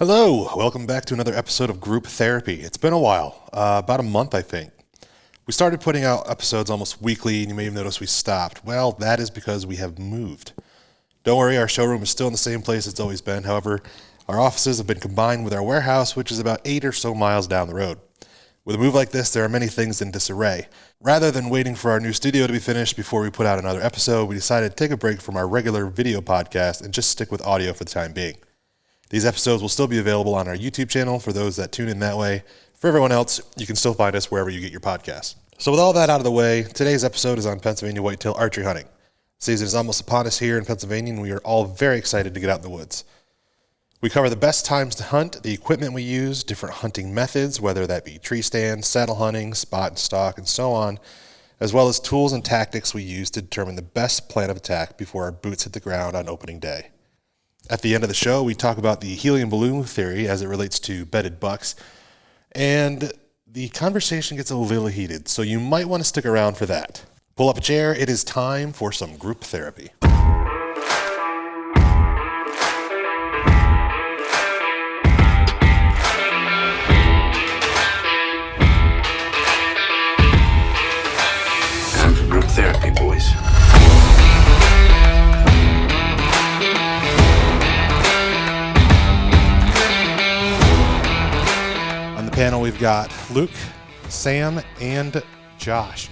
Hello, welcome back to another episode of Group Therapy. It's been a while, about a month, I think. We started putting out episodes almost weekly, and you may have noticed we stopped. Well, that is because we have moved. Don't worry, our showroom is still in the same place it's always been. However, our offices have been combined with our warehouse, which is about 8 or so miles down the road. With a move like this, there are many things in disarray. Rather than waiting for our new studio to be finished before we put out another episode, we decided to take a break from our regular video podcast and just stick with audio for the time being. These episodes will still be available on our YouTube channel for those that tune in that way. For everyone else, you can still find us wherever you get your podcasts. So with all that out of the way, today's episode is on Pennsylvania whitetail archery hunting. Season is almost upon us here in Pennsylvania, and we are all very excited to get out in the woods. We cover the best times to hunt, the equipment we use, different hunting methods, whether that be tree stand, saddle hunting, spot and stalk, and so on, as well as tools and tactics we use to determine the best plan of attack before our boots hit the ground on opening day. At the end of the show, we talk about the helium balloon theory as it relates to bedded bucks, and the conversation gets a little heated, so you might want to stick around for that. Pull up a chair, it is time for some group therapy. Time for group therapy, boys. Panel, we've got Luke, Sam, and Josh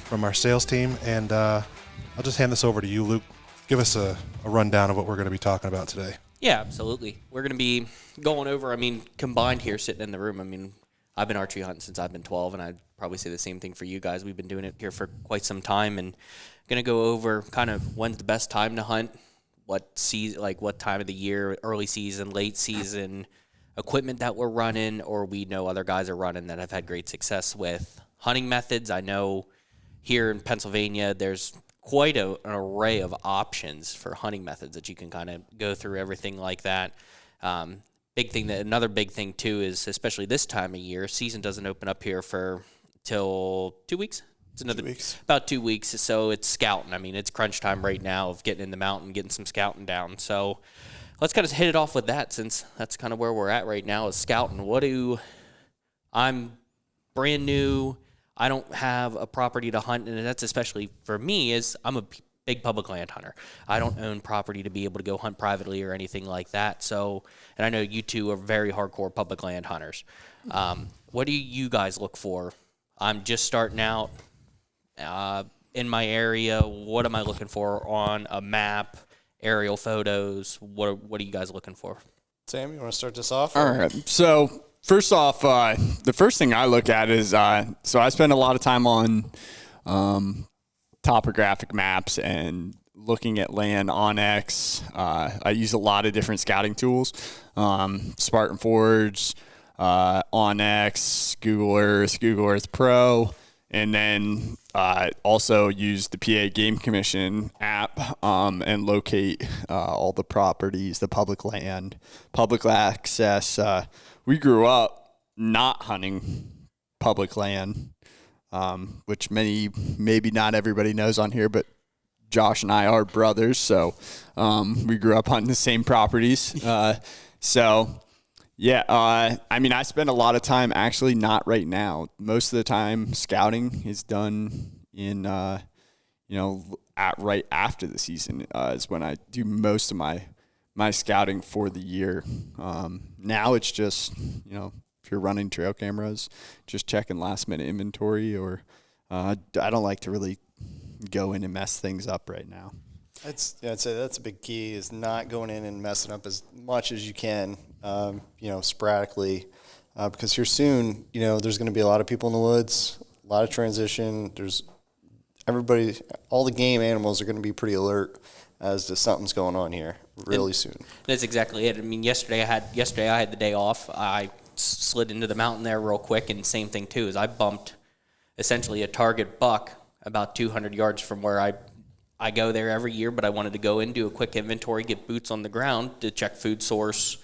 from our sales team, and I'll just hand this over to you, Luke. Give us a rundown of what we're going to be talking about today. Yeah, absolutely. We're going to be going over, combined here, sitting in the room. I've been archery hunting since I've been 12, and I'd probably say the same thing for you guys. We've been doing it here for quite some time, and going to go over kind of when's the best time to hunt, what time of the year, early season, late season, equipment that we're running, or we know other guys are running that have had great success with hunting methods. I know here in Pennsylvania, there's quite an array of options for hunting methods that you can kind of go through, everything like that. Another big thing too is, especially this time of year, season doesn't open up here till 2 weeks. It's 2 weeks. About 2 weeks. So it's scouting. It's crunch time right now of getting in the mountain, getting some scouting down. So let's kind of hit it off with that, since that's kind of where we're at right now is scouting. I'm brand new. I don't have a property to hunt, and that's especially for me, is I'm a big public land hunter. I don't own property to be able to go hunt privately or anything like that. So, and I know you two are very hardcore public land hunters. What do you guys look for? I'm just starting out in my area. What am I looking for on a map? Aerial photos, what are you guys looking for? Sam, you want to start this off? All right. So first off, the first thing I look at is, so I spend a lot of time on topographic maps and looking at land on X. I use a lot of different scouting tools, Spartan Forge, on X, Google Earth Pro, and then also use the PA Game Commission app and locate all the properties, the public land, public access. We grew up not hunting public land, which maybe not everybody knows on here, but Josh and I are brothers, so we grew up hunting the same properties. Yeah, I spend a lot of time, actually not right now. Most of the time scouting is done in, right after the season is when I do most of my scouting for the year. Now it's just, if you're running trail cameras, just checking last minute inventory, or I don't like to really go in and mess things up right now. I'd say that's a big key, is not going in and messing up as much as you can, sporadically, because here soon, there's going to be a lot of people in the woods, a lot of transition. All the game animals are going to be pretty alert as to something's going on here really soon. That's exactly it. Yesterday I had the day off. I slid into the mountain there real quick, and same thing too, is I bumped essentially a target buck about 200 yards from where I go there every year, but I wanted to go in, do a quick inventory, get boots on the ground to check food source,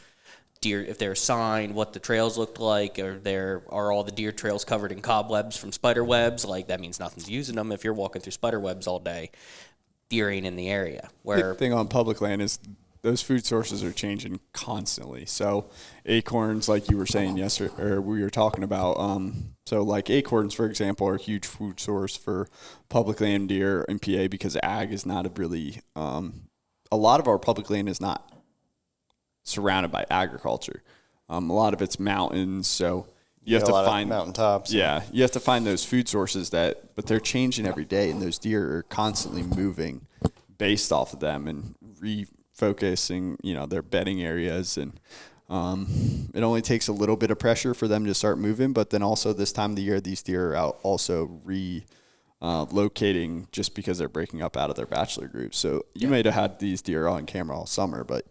deer, if there's a sign, what the trails looked like, are all the deer trails covered in cobwebs from spider webs? Like, that means nothing's using them. If you're walking through spider webs all day, deer ain't in the area. The thing on public land is those food sources are changing constantly. So acorns, like you were saying yesterday, or we were talking about, so like acorns, for example, are a huge food source for public land deer in PA because ag is not a really, a lot of our public land is not surrounded by agriculture. A lot of it's mountains, so you have to find mountaintops. Yeah, you have to find those food sources but they're changing every day, and those deer are constantly moving based off of them and refocusing, their bedding areas. And it only takes a little bit of pressure for them to start moving, but then also this time of the year, these deer are out also locating just because they're breaking up out of their bachelor groups. So you may have had these deer on camera all summer, but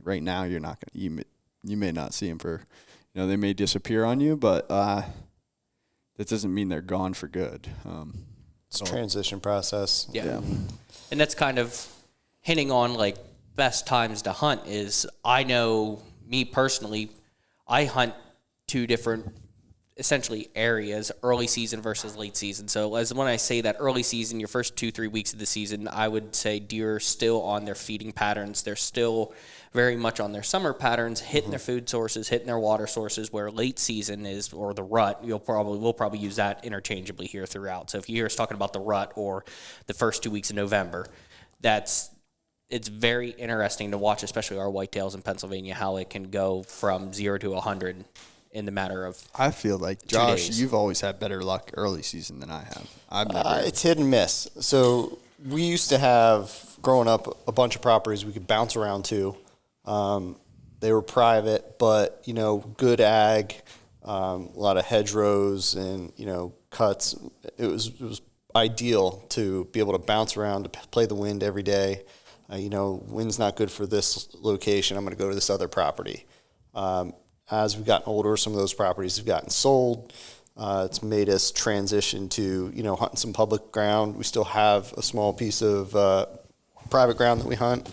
right now you're not going to, you may not see them for, they may disappear on you, but that doesn't mean they're gone for good. It's a transition process. Yeah. And that's kind of hinting on like best times to hunt is, I know me personally, I hunt two different essentially areas, early season versus late season. So when I say that early season, your first 2-3 weeks of the season, I would say deer are still on their feeding patterns. They're still very much on their summer patterns, hitting their food sources, hitting their water sources, where late season is, or the rut, we'll probably use that interchangeably here throughout. So if you hear us talking about the rut or the first 2 weeks of November, it's very interesting to watch, especially our whitetails in Pennsylvania, how it can go from 0 to 100 in the matter of I feel like, Josh, you've always had better luck early season than I have. I've never. It's hit and miss. So we used to have, growing up, a bunch of properties we could bounce around to. They were private, but, good ag, a lot of hedgerows and, cuts. It was ideal to be able to bounce around, to play the wind every day. Wind's not good for this location. I'm going to go to this other property. As we've gotten older, some of those properties have gotten sold. It's made us transition to, hunting some public ground. We still have a small piece of private ground that we hunt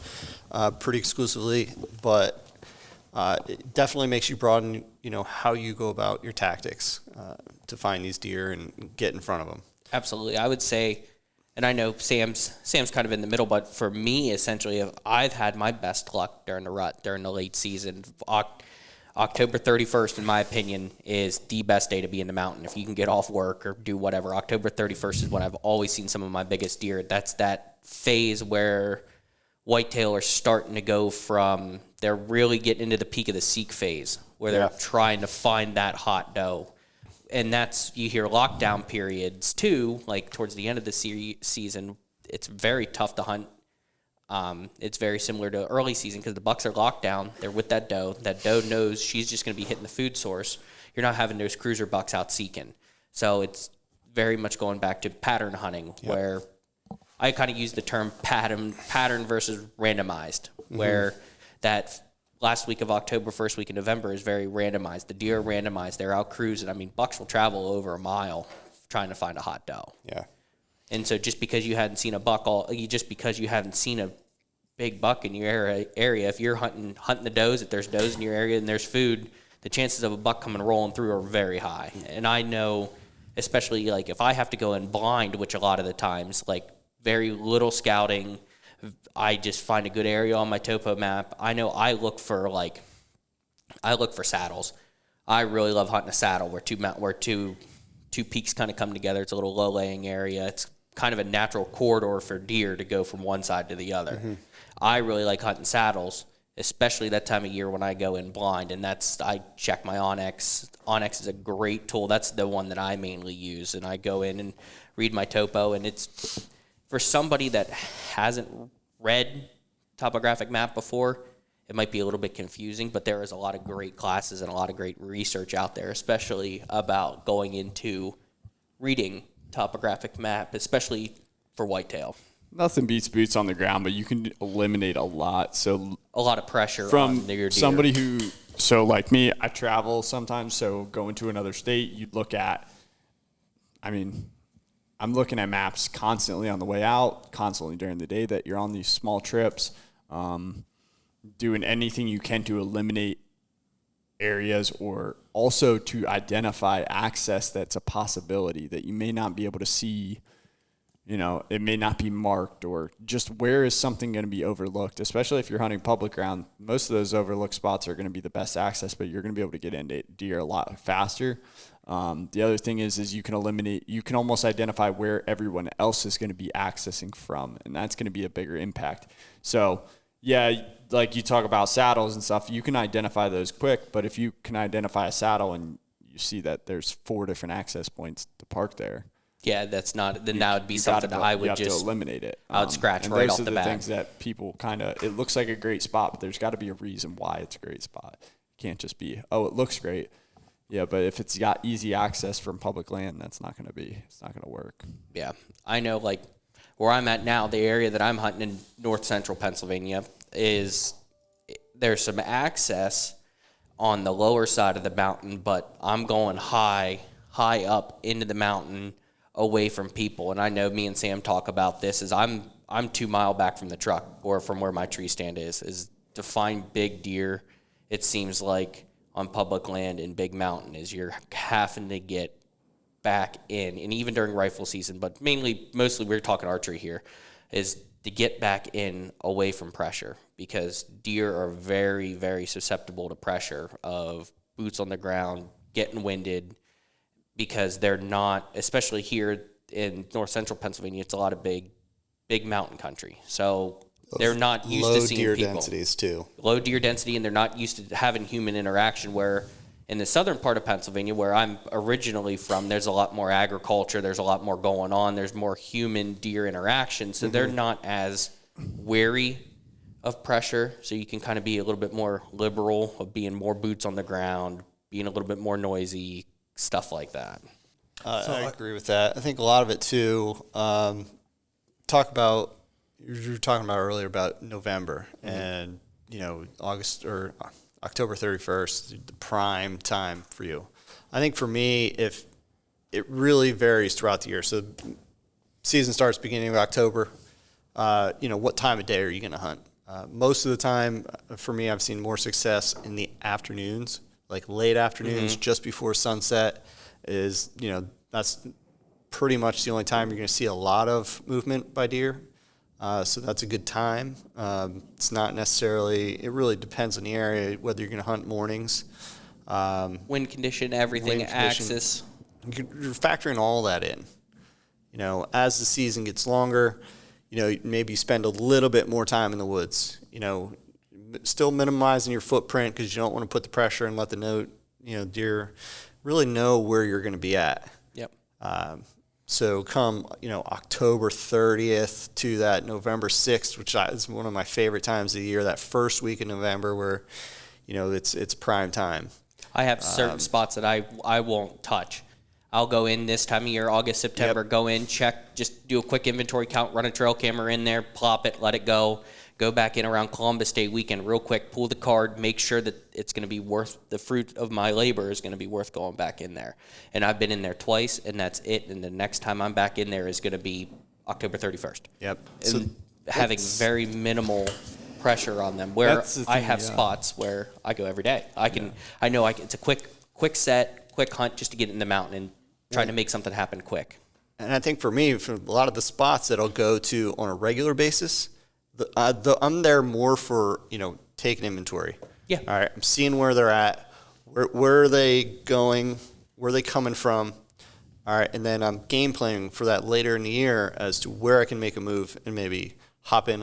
pretty exclusively, but it definitely makes you broaden, how you go about your tactics to find these deer and get in front of them. Absolutely. I would say, and I know Sam's kind of in the middle, but for me, essentially, I've had my best luck during the rut, during the late season. October 31st, in my opinion, is the best day to be in the mountain. If you can get off work or do whatever, October 31st is when I've always seen some of my biggest deer. That's that phase where whitetail are starting to go from, they're really getting into the peak of the seek phase, where they're trying to find that hot doe. And you hear lockdown periods too, like towards the end of the season, it's very tough to hunt. It's very similar to early season because the bucks are locked down. They're with that doe. That doe knows she's just going to be hitting the food source. You're not having those cruiser bucks out seeking. So it's very much going back to pattern hunting, where I kind of use the term pattern versus randomized, where that last week of October, first week of November is very randomized. The deer are randomized. They're out cruising. I mean, bucks will travel over a mile trying to find a hot doe. Yeah. And so just because you hadn't seen a buck just because you haven't seen a big buck in your area, if you're hunting the does, if there's does in your area and there's food, the chances of a buck coming rolling through are very high. And I know, especially like if I have to go in blind, which a lot of the times, like very little scouting, I just find a good area on my topo map. I know I look for saddles. I really love hunting a saddle where two peaks kind of come together. It's a little low laying area. It's kind of a natural corridor for deer to go from one side to the other. Mm-hmm. I really like hunting saddles, especially that time of year when I go in blind, and I check my Onyx. Onyx is a great tool. That's the one that I mainly use, and I go in and read my topo, and it's for somebody that hasn't read topographic map before, it might be a little bit confusing, but there is a lot of great classes and a lot of great research out there, especially about going into reading topographic map, especially for whitetail. Nothing beats boots on the ground, but you can eliminate a lot. So a lot of pressure from on your deer. Somebody who, so like me, I travel sometimes. So going to another state, you'd look at, I'm looking at maps constantly on the way out, constantly during the day that you're on these small trips, doing anything you can to eliminate areas or also to identify access that's a possibility that you may not be able to see it may not be marked, or just where is something going to be overlooked, especially if you're hunting public ground. Most of those overlooked spots are going to be the best access, but you're going to be able to get into deer a lot faster. The other thing is you can almost identify where everyone else is going to be accessing from, and that's going to be a bigger impact. So yeah, like you talk about saddles and stuff, you can identify those quick, but if you can identify a saddle and you see that there's 4 different access points to park there, Yeah, that's not. Then that would be something that I would you have just to eliminate it. I would scratch and right those off are the bat. things that people it looks like a great spot, but there's got to be a reason why it's a great spot. It can't just be, oh, it looks great. Yeah, but if it's got easy access from public land, it's not going to work. Yeah, I know. Like where I'm at now, the area that I'm hunting in north central Pennsylvania there's some access on the lower side of the mountain, but I'm going high up into the mountain away from people. And I know me and Sam talk about this is I'm 2 miles back from the truck or from where my tree stand is to find big deer. It seems like on public land in big mountain is you're having to get back in, and even during rifle season, but mostly we're talking archery here, is to get back in away from pressure, because deer are very, very susceptible to pressure of boots on the ground, getting winded, because they're not, especially here in north central Pennsylvania, it's a lot of big mountain country. So they're not used to seeing low deer people. densities too. Low deer density, and they're not used to having human interaction, where in the southern part of Pennsylvania, where I'm originally from, there's a lot more agriculture, there's a lot more going on, there's more human deer interaction, so they're not as wary of pressure, so you can kind of be a little bit more liberal of being more boots on the ground, being a little bit more noisy, stuff like that. I agree with that. I think a lot of it too, you were talking about earlier about November and, August or October 31st, the prime time for you. I think for me, if it really varies throughout the year. So season starts beginning of October. What time of day are you going to hunt? Most of the time for me, I've seen more success in the afternoons, like late afternoons, just before sunset is, that's pretty much the only time you're going to see a lot of movement by deer. So that's a good time. It's not necessarily, it really depends on the area, whether you're going to hunt mornings. Wind condition, everything, Wind condition. axis. You're factoring all that in. As the season gets longer, maybe spend a little bit more time in the woods, still minimizing your footprint because you don't want to put the pressure and let the deer really know where you're going to be at. Yep. So come, October 30th to that November 6th, which is one of my favorite times of the year, that first week in November where, it's prime time. I have certain spots that I won't touch. I'll go in this time of year, August, September, go in, check, just do a quick inventory count, run a trail camera in there, plop it, let it go back in around Columbus Day weekend real quick, pull the card, make sure that it's going to be worth, the fruit of my labor is going to be worth going back in there. And I've been in there twice, and that's it. And the next time I'm back in there is going to be October 31st. Yep. And so having very minimal pressure on them, where I have spots where I go every day. I know it's a quick set, quick hunt just to get in the mountain and try to make something happen quick. And I think for me, for a lot of the spots that I'll go to on a regular basis, I'm there more for, taking inventory. Yeah. All right. I'm seeing where they're at. Where are they going? Where are they coming from? All right. And then I'm game planning for that later in the year as to where I can make a move and maybe hop in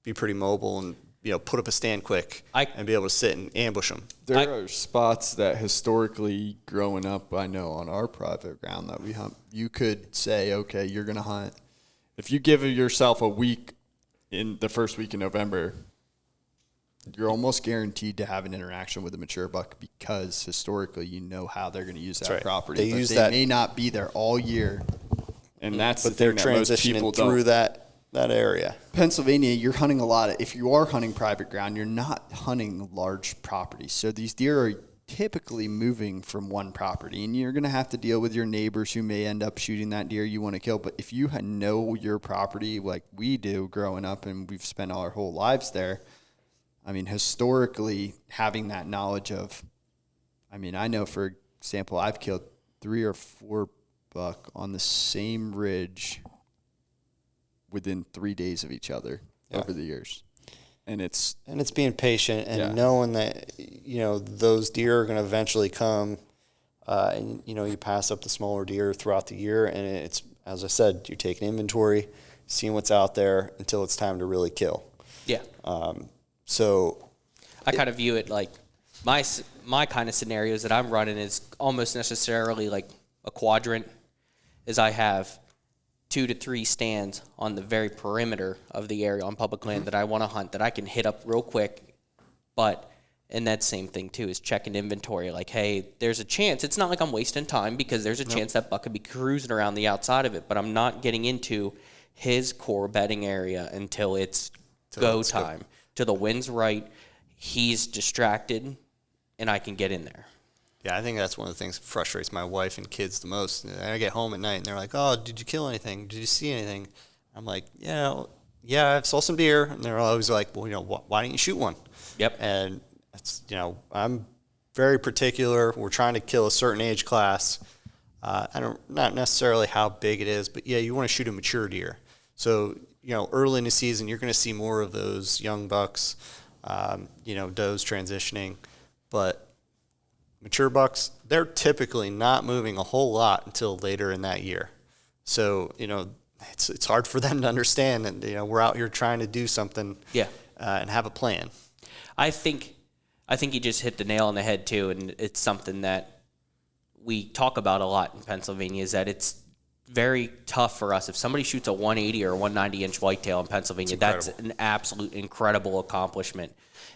be pretty mobile and, put up a stand quick and be able to sit and ambush them. There are spots that historically growing up, I know on our private ground that we hunt, you could say, okay, you're going to hunt. If you give yourself a week in the first week in November, you're almost guaranteed to have an interaction with a mature buck because historically you know how they're going to use that property. They may not be there all year. And that's the thing that most people don't. Through that area. Pennsylvania, you're hunting a lot. If you are hunting private ground, you're not hunting large properties. So these deer are typically moving from one property, and you're going to have to deal with your neighbors who may end up shooting that deer you want to kill. But if you know your property like we do growing up, and we've spent our whole lives there, historically having that knowledge of, I know, for example, I've killed 3 or 4 buck on the same ridge within 3 days of each other over the years. And it's being patient and knowing that, those deer are going to eventually come. And, you pass up the smaller deer throughout the year. And it's, as I said, you're taking inventory, seeing what's out there until it's time to really kill. Yeah. So I kind of view it like my kind of scenarios that I'm running is almost necessarily like a quadrant, is I have 2 to 3 stands on the very perimeter of the area on public land that I want to hunt that I can hit up real quick. But, and that same thing too, is checking inventory. Like, hey, there's a chance. It's not like I'm wasting time because there's a chance that buck could be cruising around the outside of it, but I'm not getting into his core bedding area until it's go time. Till the wind's right, he's distracted, and I can get in there. Yeah, I think that's one of the things that frustrates my wife and kids the most. I get home at night, and they're like, oh, did you kill anything? Did you see anything? I'm like, yeah, I saw some deer. And they're always like, well, why didn't you shoot one? Yep. And, it's, I'm very particular. We're trying to kill a certain age class. Not necessarily how big it is, but, you want to shoot a mature deer. So, early in the season, you're going to see more of those young bucks, does transitioning. But mature bucks, they're typically not moving a whole lot until later in that year. So, it's hard for them to understand that, we're out here trying to do something and have a plan. I think you just hit the nail on the head, too, and it's something that we talk about a lot in Pennsylvania, is that it's very tough for us. If somebody shoots a 180 or 190-inch whitetail in Pennsylvania, that's an absolute incredible accomplishment.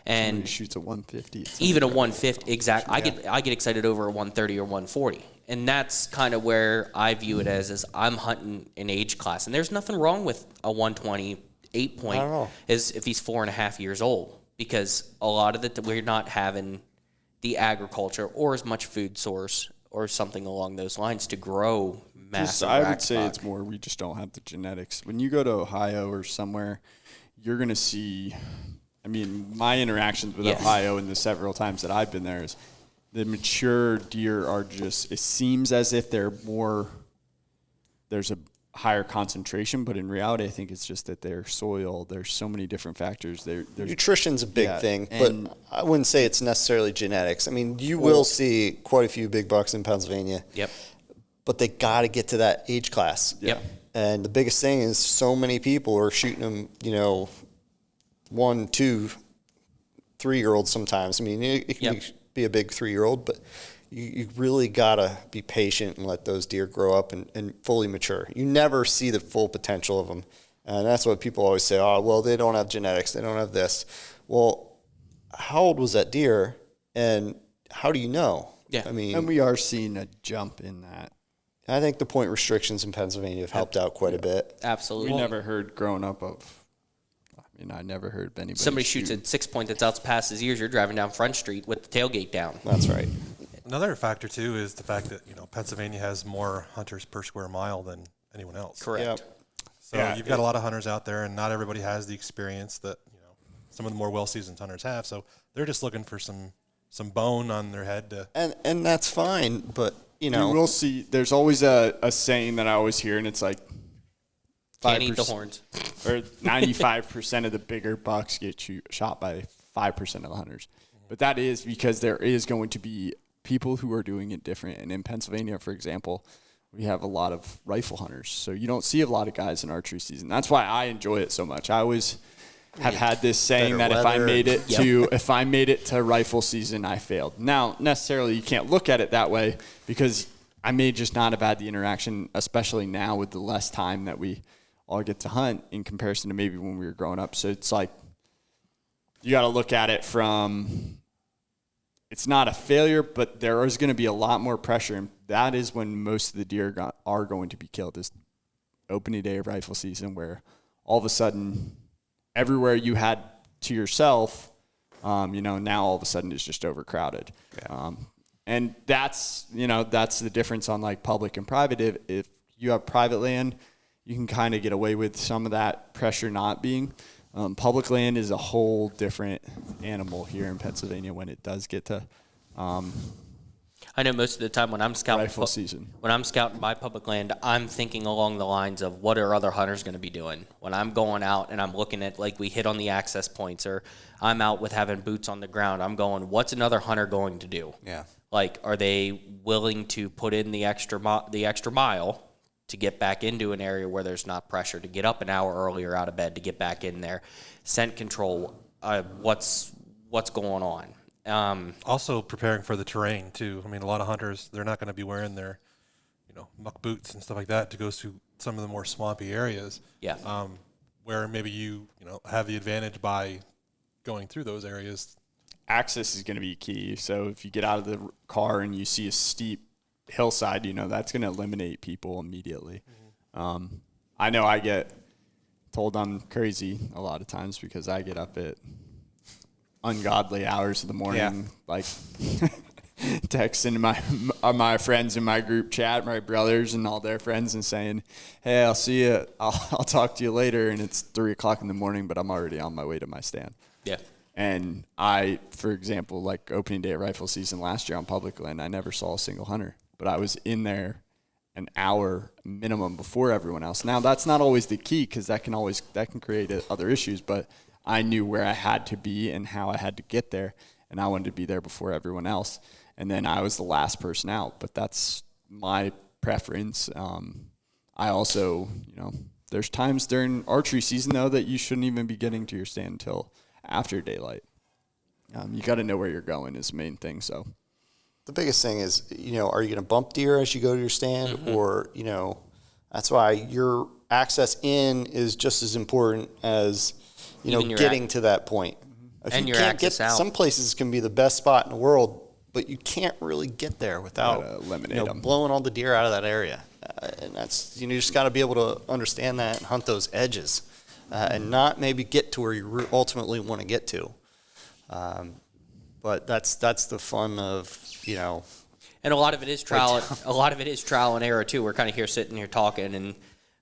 And somebody shoots a 150. Even a 150, exactly. I get excited over a 130 or 140. And that's kind of where I view it as I'm hunting an age class. And there's nothing wrong with a 120 8-point is if he's 4.5 years old, because a lot of it, we're not having the agriculture or as much food source or something along those lines to grow massive. I would say it's more we just don't have the genetics. When you go to Ohio or somewhere, you're going to see, my interactions with Ohio and the several times that I've been there is the mature deer are just, it seems as if there's a higher concentration, but in reality, I think it's just that their soil, there's so many different factors. Nutrition's a big thing, but I wouldn't say it's necessarily genetics. You will see quite a few big bucks in Pennsylvania. Yep. But they got to get to that age class. Yep. And the biggest thing is so many people are shooting them, 1, 2, 3-year-olds sometimes. It can be a big 3-year-old, but you really got to be patient and let those deer grow up and fully mature. You never see the full potential of them. And that's what people always say, oh, well, they don't have genetics. They don't have this. Well, how old was that deer? And how do you know? Yeah. And we are seeing a jump in that. I think the point restrictions in Pennsylvania have helped out quite a bit. Absolutely. We never heard growing up of, I never heard anybody. Somebody shoots a 6-point that's out past his ears, you're driving down Front Street with the tailgate down. That's right. Another factor, too, is the fact that, Pennsylvania has more hunters per square mile than anyone else. Correct. Yep. So you've got a lot of hunters out there, and not everybody has the experience that, some of the more well-seasoned hunters have. So they're just looking for some bone on their head to. And that's fine, but, You will see, there's always a saying that I always hear, and it's like, Can't eat the horns. Or 95% of the bigger bucks get shot by 5% of the hunters. But that is because there is going to be people who are doing it different. And in Pennsylvania, for example, we have a lot of rifle hunters. So you don't see a lot of guys in archery season. That's why I enjoy it so much. I always have had this saying that if I made it to rifle season, I failed. Now, necessarily you can't look at it that way because I may just not have had the interaction, especially now with the less time that we all get to hunt in comparison to maybe when we were growing up. So it's like you got to look at it from it's not a failure, but there is going to be a lot more pressure, and that is when most of the deer are going to be killed, is opening day of rifle season, where all of a sudden everywhere you had to yourself, now all of a sudden it's just overcrowded. Yeah. And that's the difference on like public and private. If you have private land, you can kind of get away with some of that pressure not being. Public land is a whole different animal here in Pennsylvania when it does get to. I I know most of the time when I'm scouting rifle season. when I'm scouting my public land, I'm thinking along the lines of what are other hunters going to be doing. When I'm going out and I'm looking at, like we hit on the access points, or I'm out with having boots on the ground, I'm going, what's another hunter going to do? Yeah. Like, are they willing to put in the extra mile to get back into an area where there's not pressure, to get up an hour earlier out of bed to get back in there? Scent control, what's going on? Also preparing for the terrain too. I mean, a lot of hunters, they're not going to be wearing their, muck boots and stuff like that to go to some of the more swampy areas. Yeah. Where maybe you have the advantage by going through those areas. Access is going to be key. So if you get out of the car and you see a steep hillside, that's going to eliminate people immediately. I know I get told I'm crazy a lot of times because I get up at ungodly hours of the morning, like texting my friends in my group chat, my brothers and all their friends, and saying, "Hey, I'll see you. I'll talk to you later." And it's 3:00 in the morning, but I'm already on my way to my stand. Yeah. And for example, like opening day of rifle season last year on public land, I never saw a single hunter, but I was in there an hour minimum before everyone else. Now that's not always the key, because that can create other issues, but I knew where I had to be and how I had to get there, and I wanted to be there before everyone else. And then I was the last person out, but that's my preference. I also, there's times during archery season, though, that you shouldn't even be getting to your stand until after daylight. You got to know where you're going is the main thing. So the biggest thing is, are you going to bump deer as you go to your stand? Or, that's why your access in is just as important as, getting to that point. If And you your can't access out. Some places can be the best spot in the world, but you can't really get there without eliminate them. blowing all the deer out of that area. And that's, you just got to be able to understand that and hunt those edges, and not maybe get to where you ultimately want to get to. But that's the fun of, And a lot of it is trial. A lot of it is trial and error too. We're kind of here sitting here talking and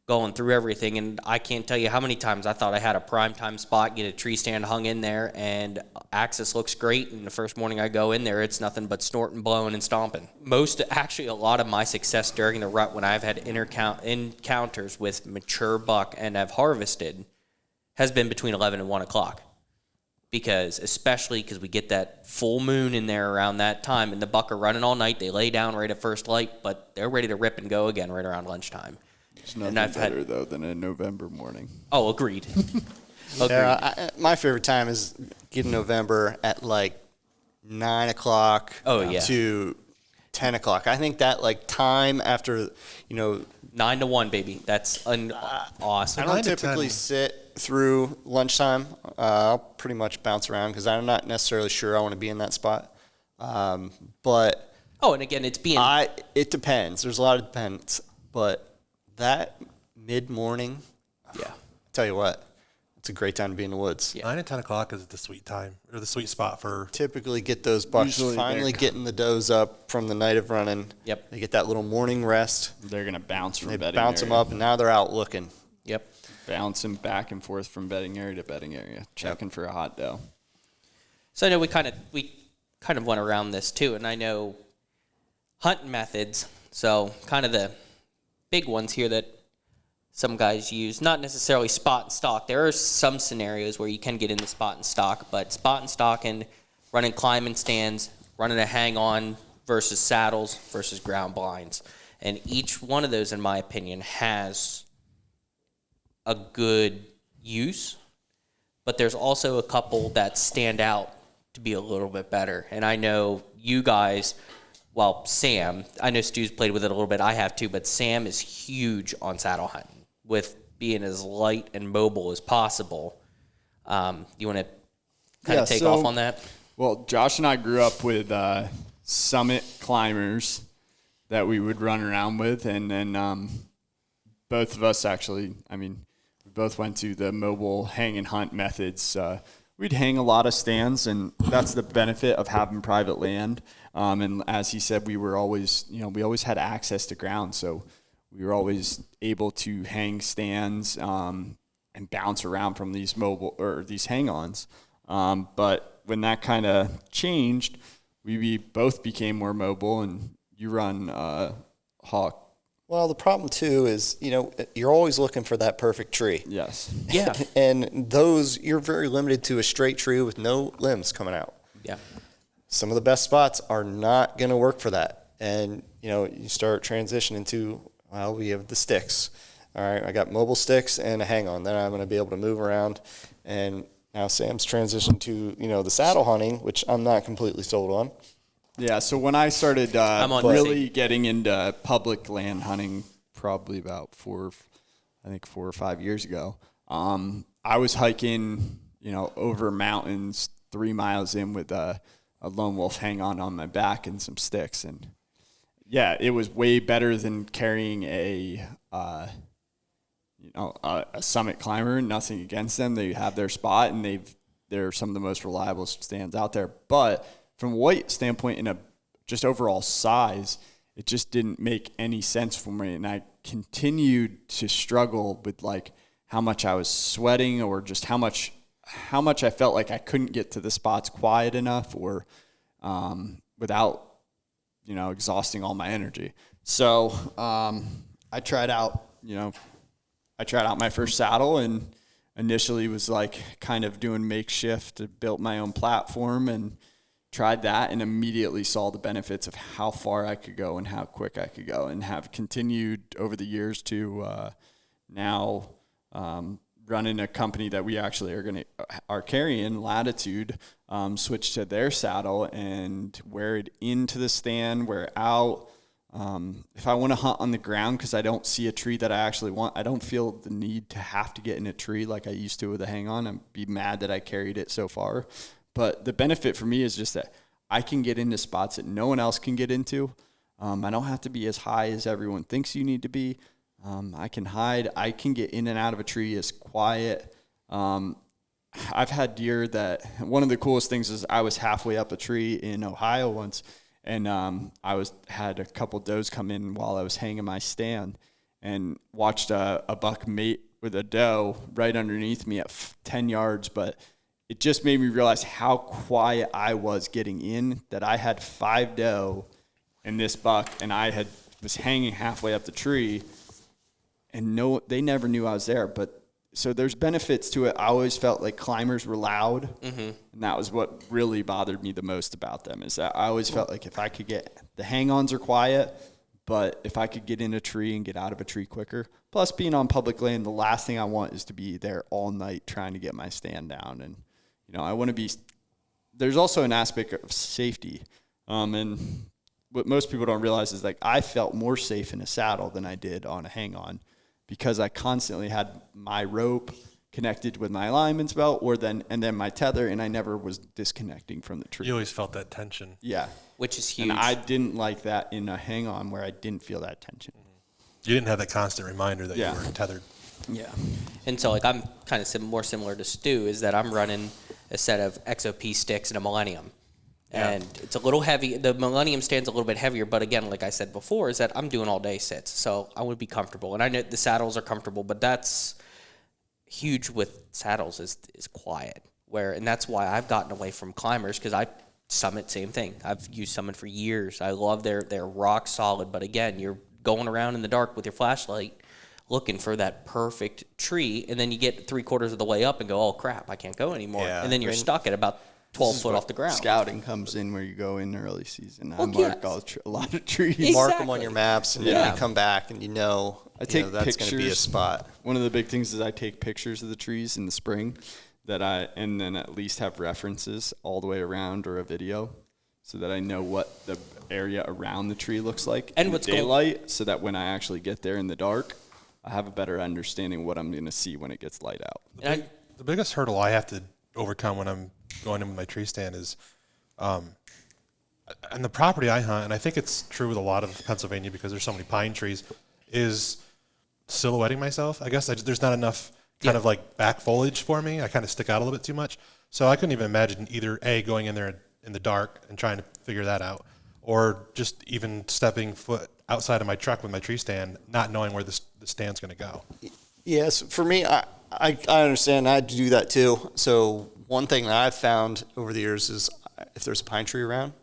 going through everything, and I can't tell you how many times I thought I had a prime time spot, get a tree stand hung in there, and access looks great. And the first morning I go in there, it's nothing but snorting, blowing, and stomping. A lot of my success during the rut when I've had encounters with mature buck and have harvested has been between 11 and 1 o'clock. Especially because we get that full moon in there around that time, and the buck are running all night. They lay down right at first light, but they're ready to rip and go again right around lunchtime. It's nothing better, though, than a November morning. Oh, agreed. Yeah, my favorite time is in November at like 9 o'clock to 10 o'clock. I think that time after, 9 to 1, baby. That's awesome. I don't typically sit through lunchtime. I'll pretty much bounce around because I'm not necessarily sure I want to be in that spot. But and again, it's being. It depends. There's a lot of depends, but that mid-morning, I tell you what, it's a great time to be in the woods. 9 and 10 o'clock is the sweet time, or the sweet spot for. Typically get those bucks finally getting the does up from the night of running. Yep. They get that little morning rest. They're going to bounce from They bedding bounce area. them up, and now they're out looking. Yep. Bouncing back and forth from bedding area to bedding area, checking for a hot doe. So I know we kind of went around this too, and I know hunting methods. So kind of the big ones here that some guys use, not necessarily spot and stock. There are some scenarios where you can get into spot and stock, but spot and stock and running climbing stands, running a hang on versus saddles versus ground blinds. And each one of those, in my opinion, has a good use, but there's also a couple that stand out to be a little bit better. And I know you guys, Sam, I know Stu's played with it a little bit, I have too, but Sam is huge on saddle hunting with being as light and mobile as possible. You want to kind of take off on that? Well, Josh and I grew up with summit climbers that we would run around with, and then both of us actually, we both went to the mobile hang and hunt methods. We'd hang a lot of stands, and that's the benefit of having private land. And as he said, we always had access to ground, so we were always able to hang stands and bounce around from these mobile or these hang-ons. But when that kind of changed, we both became more mobile, and you run Hawk. Well, the problem too is, you're always looking for that perfect tree. Yes. Yeah. And those, you're very limited to a straight tree with no limbs coming out. Yeah. Some of the best spots are not going to work for that. And, you start transitioning to, well, we have the sticks. All right, I got mobile sticks and a hang-on. Then I'm going to be able to move around. And now Sam's transitioned to, the saddle hunting, which I'm not completely sold on. Yeah, so when I started really getting into public land hunting, probably about 4 or 5 years ago, I was hiking, over mountains 3 miles in with a lone wolf hang-on my back and some sticks. And, yeah, it was way better than carrying a summit climber. Nothing against them. They have their spot, and they're some of the most reliable stands out there. But from a weight standpoint and a just overall size, it just didn't make any sense for me. And I continued to struggle with like how much I was sweating, or just how much I felt like I couldn't get to the spots quiet enough, or without, exhausting all my energy. So I tried out my first saddle, and initially was like kind of doing makeshift, built my own platform and tried that, and immediately saw the benefits of how far I could go and how quick I could go, and have continued over the years to now running a company that we actually are carrying, Latitude, switch to their saddle and wear it into the stand, wear it out. If I want to hunt on the ground because I don't see a tree that I actually want, I don't feel the need to have to get in a tree like I used to with a hang-on. I'd be mad that I carried it so far. But the benefit for me is just that I can get into spots that no one else can get into. I don't have to be as high as everyone thinks you need to be. I can hide. I can get in and out of a tree as quiet. I've had deer that, one of the coolest things is I was halfway up a tree in Ohio once, and I had a couple does come in while I was hanging my stand, and watched a buck mate with a doe right underneath me at 10 yards, but it just made me realize how quiet I was getting in, that I had 5 doe and this buck, and was hanging halfway up the tree, and they never knew I was there. But so there's benefits to it. I always felt like climbers were loud, and that was what really bothered me the most about them, is that I always felt like if I could get, the hang-ons are quiet, but if I could get in a tree and get out of a tree quicker, plus being on public land, the last thing I want is to be there all night trying to get my stand down. And I want to be, there's also an aspect of safety. And what most people don't realize is like I felt more safe in a saddle than I did on a hang-on, because I constantly had my rope connected with my alignments belt, and then my tether, and I never was disconnecting from the tree. You always felt that tension. Yeah. Which is huge. And I didn't like that in a hang-on where I didn't feel that tension. You didn't have that constant reminder that you were tethered. Yeah. And so, like, I'm kind of more similar to Stu, is that I'm running a set of XOP sticks and a Millennium. Yeah. And it's a little heavy. The Millennium stand's a little bit heavier, but again, like I said before, is that I'm doing all day sits. So I would be comfortable. And I know the saddles are comfortable, but that's huge with saddles is quiet. And that's why I've gotten away from climbers, because Summit, same thing. I've used Summit for years. I love they're rock solid, but again, you're going around in the dark with your flashlight looking for that perfect tree, and then you get 3/4 of the way up and go, oh crap, I can't go anymore. Yeah. And then you're stuck at about 12 foot off the ground. Scouting comes in where you go in early season. I Well, mark yes. a lot of trees. Exactly. Mark them on your maps, and then Yeah. you come back and I take that's pictures. going to be a spot. One of the big things is I take pictures of the trees in the spring, and then at least have references all the way around, or a video, so that I know what the area around the tree looks like And in what's the daylight, so that when I actually get there in the dark, I have a better understanding of what I'm going to see when it gets light out. The biggest hurdle I have to overcome when I'm going in with my tree stand is, on the property I hunt, and I think it's true with a lot of Pennsylvania because there's so many pine trees, is silhouetting myself. I guess there's not enough kind of like back foliage for me. I kind of stick out a little bit too much. So I couldn't even imagine either going in there in the dark and trying to figure that out, or just even stepping foot outside of my truck with my tree stand, not knowing where the stand's going to go. Yes, for me, I understand. I do that too. So one thing that I've found over the years is if there's a pine tree around,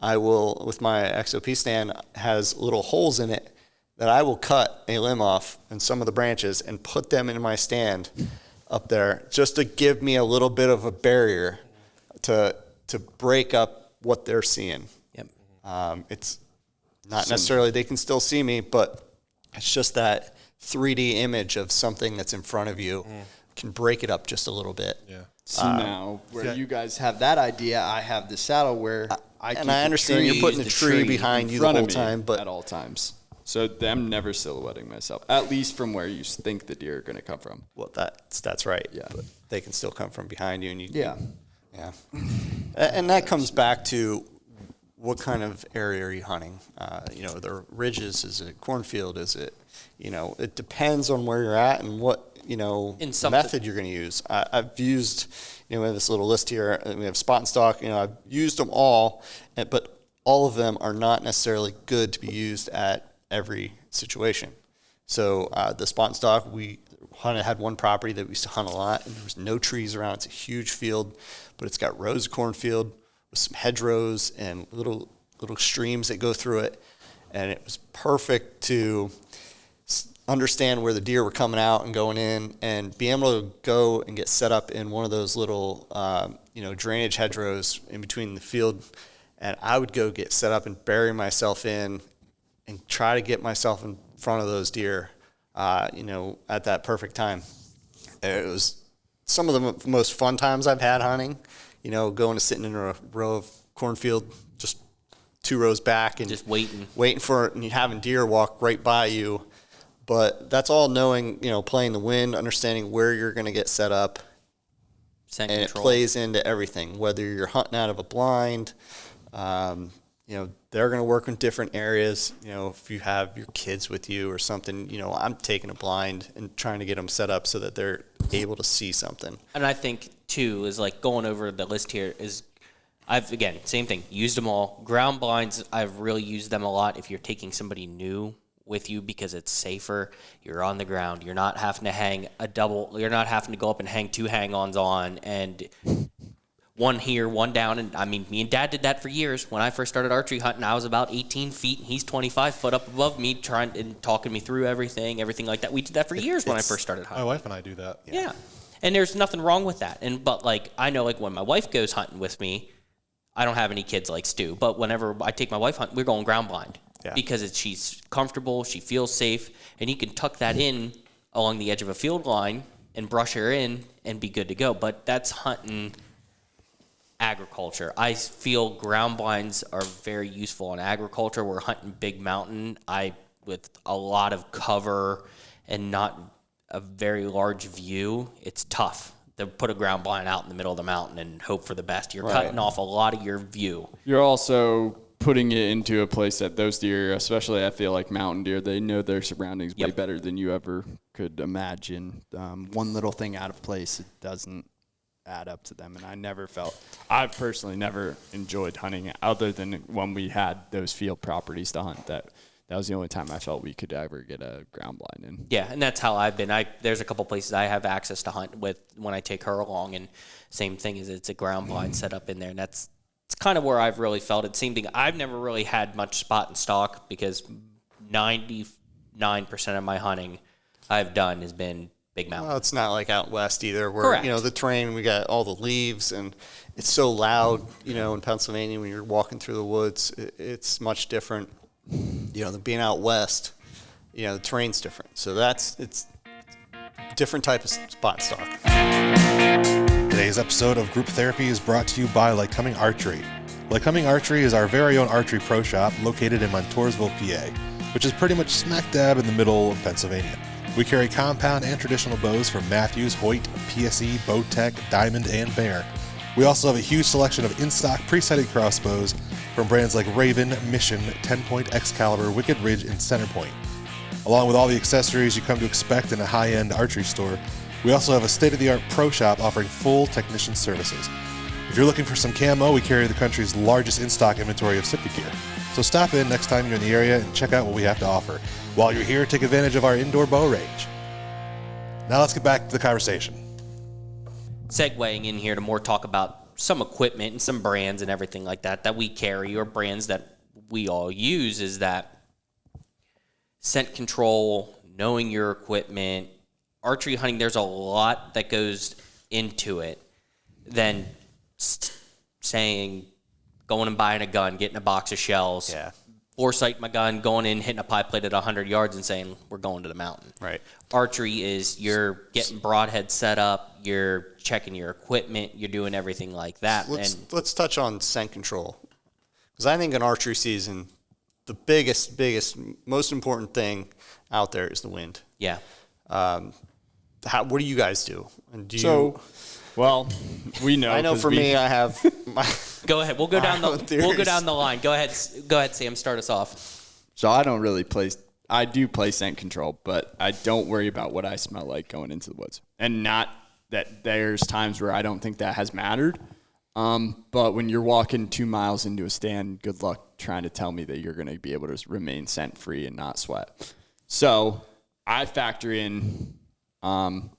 I will, with my XOP stand, has little holes in it that I will cut a limb off and some of the branches and put them in my stand up there just to give me a little bit of a barrier to break up what they're seeing. Yep. It's not necessarily they can still see me, but it's just that 3D image of something that's in front of you can break it up just a little bit. Yeah. So now, where you guys have that idea, I have the saddle where I And I understand you're putting a tree behind you the whole time, but at all times. So I'm never silhouetting myself, at least from where you think the deer are going to come from. well, that's right. Yeah. But they can still come from behind you, and you. Yeah. Yeah. And that comes back to what kind of area are you hunting? The ridges, is it cornfield? Is it, it depends on where you're at and what, method you're going to use. I've used, we have this little list here. We have spot and stock. I've used them all, but all of them are not necessarily good to be used at every situation. So the spot and stock, we had one property that we used to hunt a lot, and there was no trees around. It's a huge field, but it's got rows of cornfield with some hedgerows and little streams that go through it, and it was perfect to understand where the deer were coming out and going in, and be able to go and get set up in one of those little drainage hedgerows in between the field. And I would go get set up and bury myself in and try to get myself in front of those deer, at that perfect time. It was some of the most fun times I've had hunting, going to sitting in a row of cornfield, just 2 rows back and Just waiting. for it, and having deer walk right by you. But that's all knowing, playing the wind, understanding where you're going to get set up. Scent And control. it plays into everything, whether you're hunting out of a blind, they're going to work in different areas. If you have your kids with you or something, I'm taking a blind and trying to get them set up so that they're able to see something. And I think, too, is like going over the list here is again, same thing, used them all. Ground blinds, I've really used them a lot if you're taking somebody new with you because it's safer. You're on the ground. You're not having to hang you're not having to go up and hang 2 hang-ons on and one here, one down. And I mean, me and Dad did that for years. When I first started archery hunting, I was about 18 feet and he's 25 foot up above me trying and talking me through everything like that. We did that for years when I first started hunting. My wife and I do that. Yeah. And there's nothing wrong with that. But I know when my wife goes hunting with me, I don't have any kids like Stu, but whenever I take my wife hunting, we're going ground blind. Yeah. Because she's comfortable, she feels safe, and you can tuck that in along the edge of a field line and brush her in and be good to go. But that's hunting agriculture. I feel ground blinds are very useful in agriculture. We're hunting big mountain. With a lot of cover and not a very large view, it's tough to put a ground blind out in the middle of the mountain and hope for the best. You're cutting off a lot of your view. You're also putting it into a place that those deer, especially I feel like mountain deer, they know their surroundings way better than you ever could imagine. One little thing out of place, it doesn't add up to them. And I've personally never enjoyed hunting other than when we had those field properties to hunt. That was the only time I felt we could ever get a ground blind in. Yeah, and that's how I've been. There's a couple places I have access to hunt with when I take her along, and same thing is it's a ground blind set up in there, and it's kind of where I've really felt it. Same thing. I've never really had much spot and stock because 99% of my hunting I've done has been big mountain. Well, it's not like out west either where, Correct. the terrain, we got all the leaves and it's so loud, in Pennsylvania when you're walking through the woods, it's much different, than being out west, the terrain's different. So it's a different type of spot stock. Today's episode of Group Therapy is brought to you by Lycoming Archery. Lycoming Archery is our very own archery pro shop located in Montoursville, PA, which is pretty much smack dab in the middle of Pennsylvania. We carry compound and traditional bows from Matthews, Hoyt, PSE, Bowtech, Diamond, and Bear. We also have a huge selection of in-stock pre-sighted crossbows from brands like Raven, Mission, 10-point Excalibur, Wicked Ridge, and Centerpoint. Along with all the accessories you come to expect in a high-end archery store, we also have a state-of-the-art pro shop offering full technician services. If you're looking for some camo, we carry the country's largest in-stock inventory of safety gear. So stop in next time you're in the area and check out what we have to offer. While you're here, take advantage of our indoor bow range. Now let's get back to the conversation. Segueing in here to more talk about some equipment and some brands and everything like that we carry, or brands that we all use, is that scent control, knowing your equipment. Archery hunting, there's a lot that goes into it than saying going and buying a gun, getting a box of shells, foresight my gun, going in, hitting a pie plate at 100 yards and saying, we're going to the mountain. Right. Archery is you're getting broadhead set up, you're checking your equipment, you're doing everything like that. Let's touch on scent control. Because I think in archery season, the biggest, most important thing out there is the wind. Yeah. What do you guys do? And well, we know. I know for me, I have my. Go ahead. We'll go down the line. Go ahead, Sam. Start us off. So I don't really play. I do play scent control, but I don't worry about what I smell like going into the woods. And not that there's times where I don't think that has mattered. But when you're walking 2 miles into a stand, good luck trying to tell me that you're going to be able to remain scent free and not sweat. So I factor in, and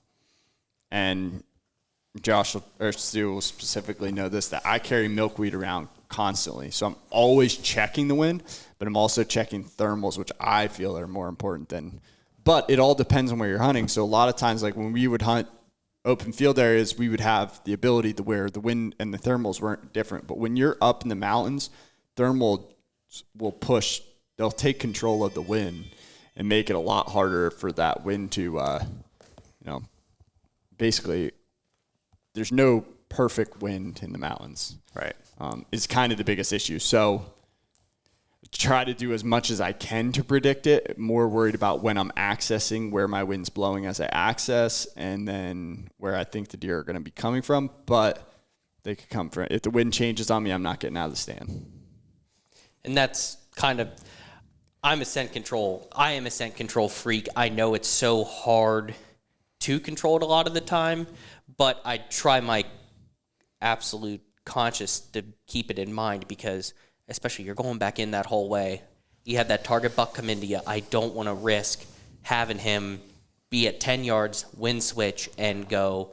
Josh or Stu will specifically know this, that I carry milkweed around constantly. So I'm always checking the wind, but I'm also checking thermals, which I feel are more important than, but it all depends on where you're hunting. So a lot of times, like when we would hunt open field areas, we would have the ability to where the wind and the thermals weren't different. But when you're up in the mountains, thermals will push, they'll take control of the wind and make it a lot harder for that wind to, basically, there's no perfect wind in the mountains. Right. Is kind of the biggest issue. So try to do as much as I can to predict it. More worried about when I'm accessing, where my wind's blowing as I access, and then where I think the deer are going to be coming from. But they could come from, if the wind changes on me, I'm not getting out of the stand. And that's kind of, I am a scent control freak. I know it's so hard to control it a lot of the time, but I try my absolute conscious to keep it in mind, because especially you're going back in that whole way. You have that target buck come into you. I don't want to risk having him be at 10 yards, wind switch, and go,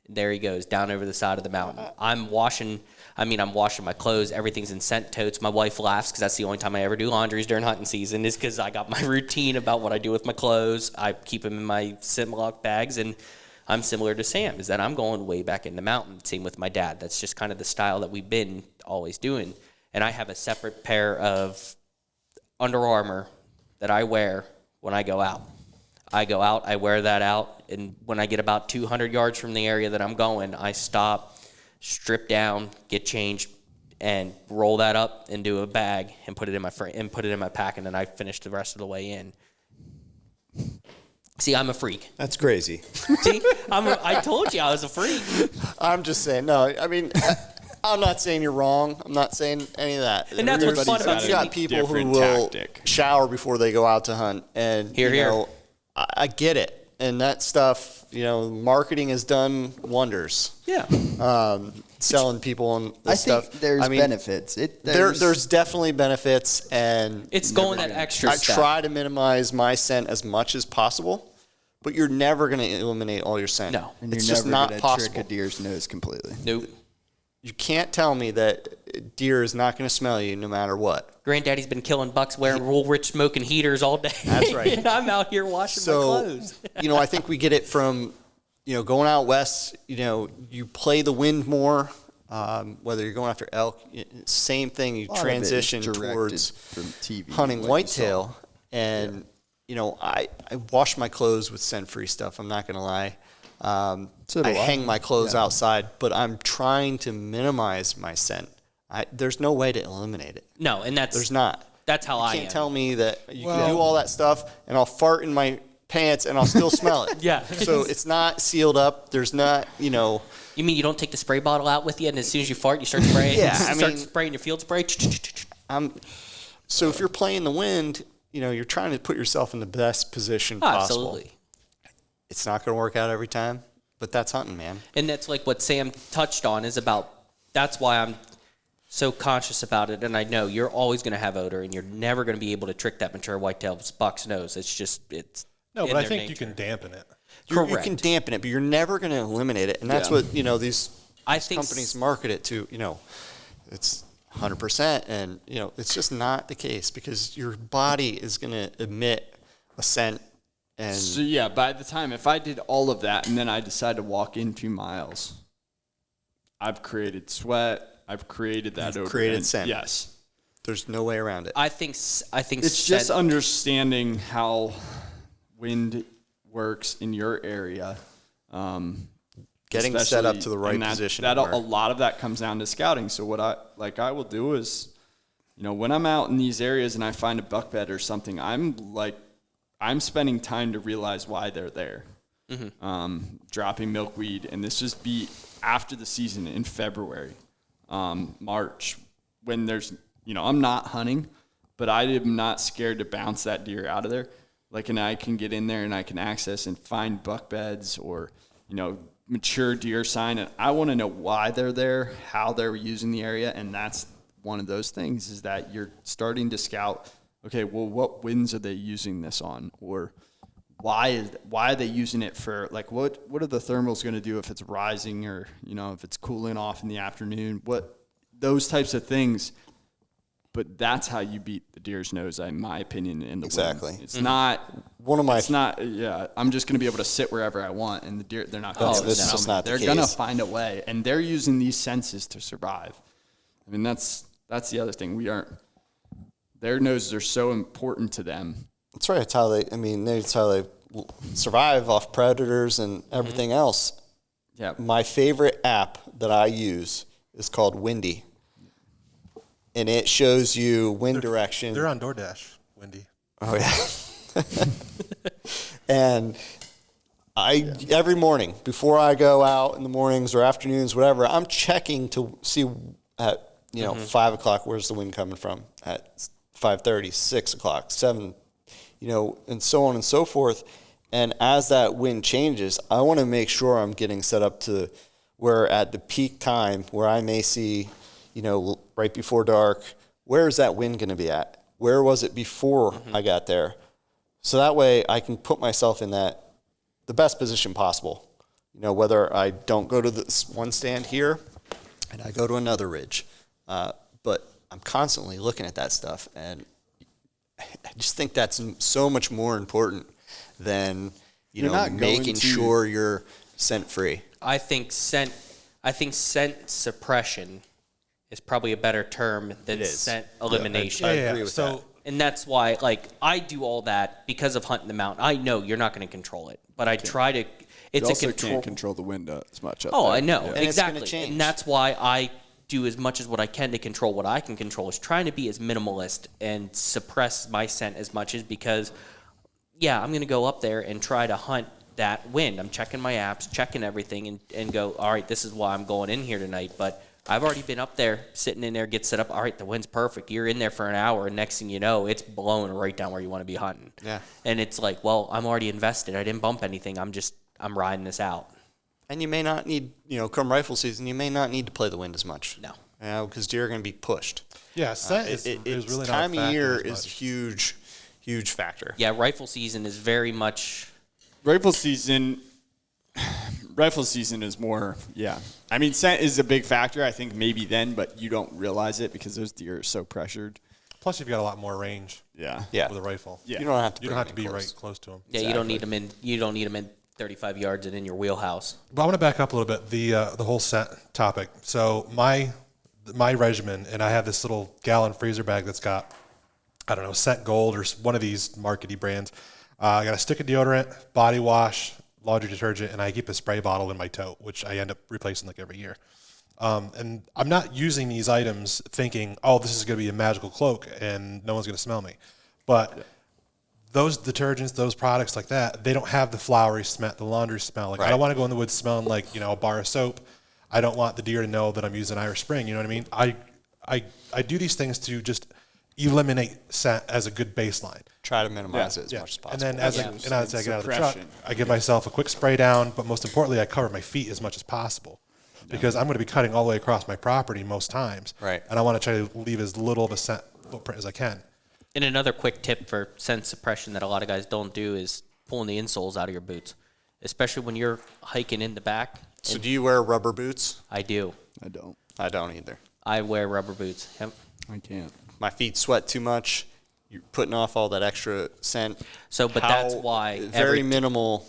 there he goes, down over the side of the mountain. I'm washing my clothes. Everything's in scent totes. My wife laughs because that's the only time I ever do laundries during hunting season, is because I got my routine about what I do with my clothes. I keep them in my Ziploc bags, and I'm similar to Sam, is that I'm going way back in the mountain. Same with my dad. That's just kind of the style that we've been always doing. And I have a separate pair of Under Armour that I wear when I go out. I wear that out, and when I get about 200 yards from the area that I'm going, I stop, strip down, get changed, and roll that up into a bag and put it in my pack, and then I finish the rest of the way in. See, I'm a freak. That's crazy. See, I told you I was a freak. I'm just saying, no, I mean, I'm not saying you're wrong. I'm not saying any of that. And that's what's fun about it. You've got people who will shower before they go out to hunt. And, Here. I get it. And that stuff, marketing has done wonders. Yeah. Selling people on this stuff. I think there's benefits. There's definitely benefits, and it's going that extra step. I try to minimize my scent as much as possible, but you're never going to eliminate all your scent. No. And it's you're just never not possible. Trick a deer's nose completely. Nope. You can't tell me that deer is not going to smell you no matter what. Granddaddy's been killing bucks wearing Woolrich smoking heaters all day. That's right. And I'm out here washing my clothes. I think we get it from, going out west, you play the wind more, whether you're going after elk, same thing. You transition towards from TV, hunting like whitetail. And, I wash my clothes with scent-free stuff. I'm not going to lie. So do I. hang my clothes outside, but I'm trying to minimize my scent. There's no way to eliminate it. No, and There's not. That's how I am. You can't tell me that you can do all that stuff and I'll fart in my pants and I'll still smell it. Yeah. So it's not sealed up. There's not, You mean you don't take the spray bottle out with you, and as soon as you fart, you start spraying? Yeah, start spraying your field spray? So if you're playing the wind, you're trying to put yourself in the best position possible. Absolutely. It's not going to work out every time, but that's hunting, man. And that's like what Sam touched on is about, that's why I'm so conscious about it. And I know you're always going to have odor, and you're never going to be able to trick that mature whitetail buck's nose. It's No, but I think nature. you can dampen it. You can dampen it, but you're never going to eliminate it. And that's what, these I These think companies market it to, it's 100%, and it's just not the case, because your body is going to emit a scent. And So yeah, by the time, if I did all of that and then I decide to walk in 2 miles, I've created sweat. I've created that odor. created and scent. Yes. there's no way around it. I think It's just understanding how wind works in your area. Getting set up especially- to the right and position. That where- a lot of that comes down to scouting. So what I will do is, when I'm out in these areas and I find a buck bed or something, I'm spending time to realize why they're there. Dropping milkweed, and this just be after the season in February, March, when there's, I'm not hunting, but I am not scared to bounce that deer out of there. And I can get in there and I can access and find buck beds or, mature deer sign. And I want to know why they're there, how they're using the area. And that's one of those things, is that you're starting to scout, okay, well, what winds are they using this on? Or why are they using it for, what are the thermals going to do if it's rising, or, if it's cooling off in the afternoon, those types of things. But that's how you beat the deer's nose, in my opinion, in the Exactly. wind. It's not One of my it's not, I'm just going to be able to sit wherever I want, and the deer, they're not going to this is just not the They're going to case. find a way, and they're using these senses to survive. I mean, that's the other thing. Their noses are so important to them. That's right. It's how that's how they survive off predators and everything else. Yeah. My favorite app that I use is called Windy, and it shows you wind direction. They're on DoorDash, Wendy. Oh yeah. And every morning before I go out in the mornings or afternoons, whatever, I'm checking to see at 5 o'clock, where's the wind coming from? At 5:30, 6 o'clock, 7, and so on and so forth. And as that wind changes, I want to make sure I'm getting set up to where at the peak time where I may see, right before dark, where is that wind going to be at? Where was it before I got there? So that way I can put myself in the best position possible. Whether I don't go to this one stand here and I go to another ridge. But I'm constantly looking at that stuff, and I just think that's so much more important than, You're not going making to- sure you're scent free. I think scent suppression is probably a better term than is. scent elimination. I agree with so that. And that's why, I do all that because of hunting them out. I know you're not going to control it, but I try to. It's You also a control. can't control the wind as much. Oh, I know. And it's gonna Exactly. change. And that's why I do as much as what I can to control what I can control, is trying to be as minimalist and suppress my scent as much as, because, I'm going to go up there and try to hunt that wind. I'm checking my apps, checking everything, and go, all right, this is why I'm going in here tonight. But I've already been up there, sitting in there, get set up. All right, the wind's perfect. You're in there for an hour, and next thing you know, it's blowing right down where you want to be hunting. Yeah. And it's like, well, I'm already invested. I didn't bump anything. I'm riding this out. And you may not need, come rifle season, you may not need to play the wind as much. No. Because deer are going to be pushed. Yeah, scent is It's really time not a of year factor as is a much. huge factor. Yeah, rifle season is very much. Rifle season is more, I mean, scent is a big factor, I think, maybe then, but you don't realize it because those deer are so pressured. Plus, you've got a lot more range Yeah. Yeah. with a rifle. Yeah. You don't have to. You don't bring have it to be close. right close to them. Yeah, you don't need them in. You don't need them in 35 yards and in your wheelhouse. But I want to back up a little bit. The whole scent topic. So my regimen, and I have this little gallon freezer bag that's got, I don't know, Scent Gold or one of these markety brands. I got a stick of deodorant, body wash, laundry detergent, and I keep a spray bottle in my tote, which I end up replacing every year. And I'm not using these items thinking, oh, this is going to be a magical cloak and no one's going to smell me. But those detergents, those products like that, they don't have the flowery smell, the laundry smell. I don't want to go in the woods smelling like, a bar of soap. I don't want the deer to know that I'm using Irish Spring. You know what I mean? I do these things to just eliminate scent as a good baseline. Try to minimize it as much as possible. And then as I get out of the truck, Suppression. I give myself a quick spray down, but most importantly, I cover my feet as much as possible because I'm going to be cutting all the way across my property most times. Right. And I want to try to leave as little of a scent footprint as I can. And another quick tip for scent suppression that a lot of guys don't do is pulling the insoles out of your boots, especially when you're hiking in the back. So do you wear rubber boots? I do. I don't. I don't either. I wear rubber boots. Yep. I can't. My feet sweat too much. You're putting off all that extra scent. So, but that's why very minimal.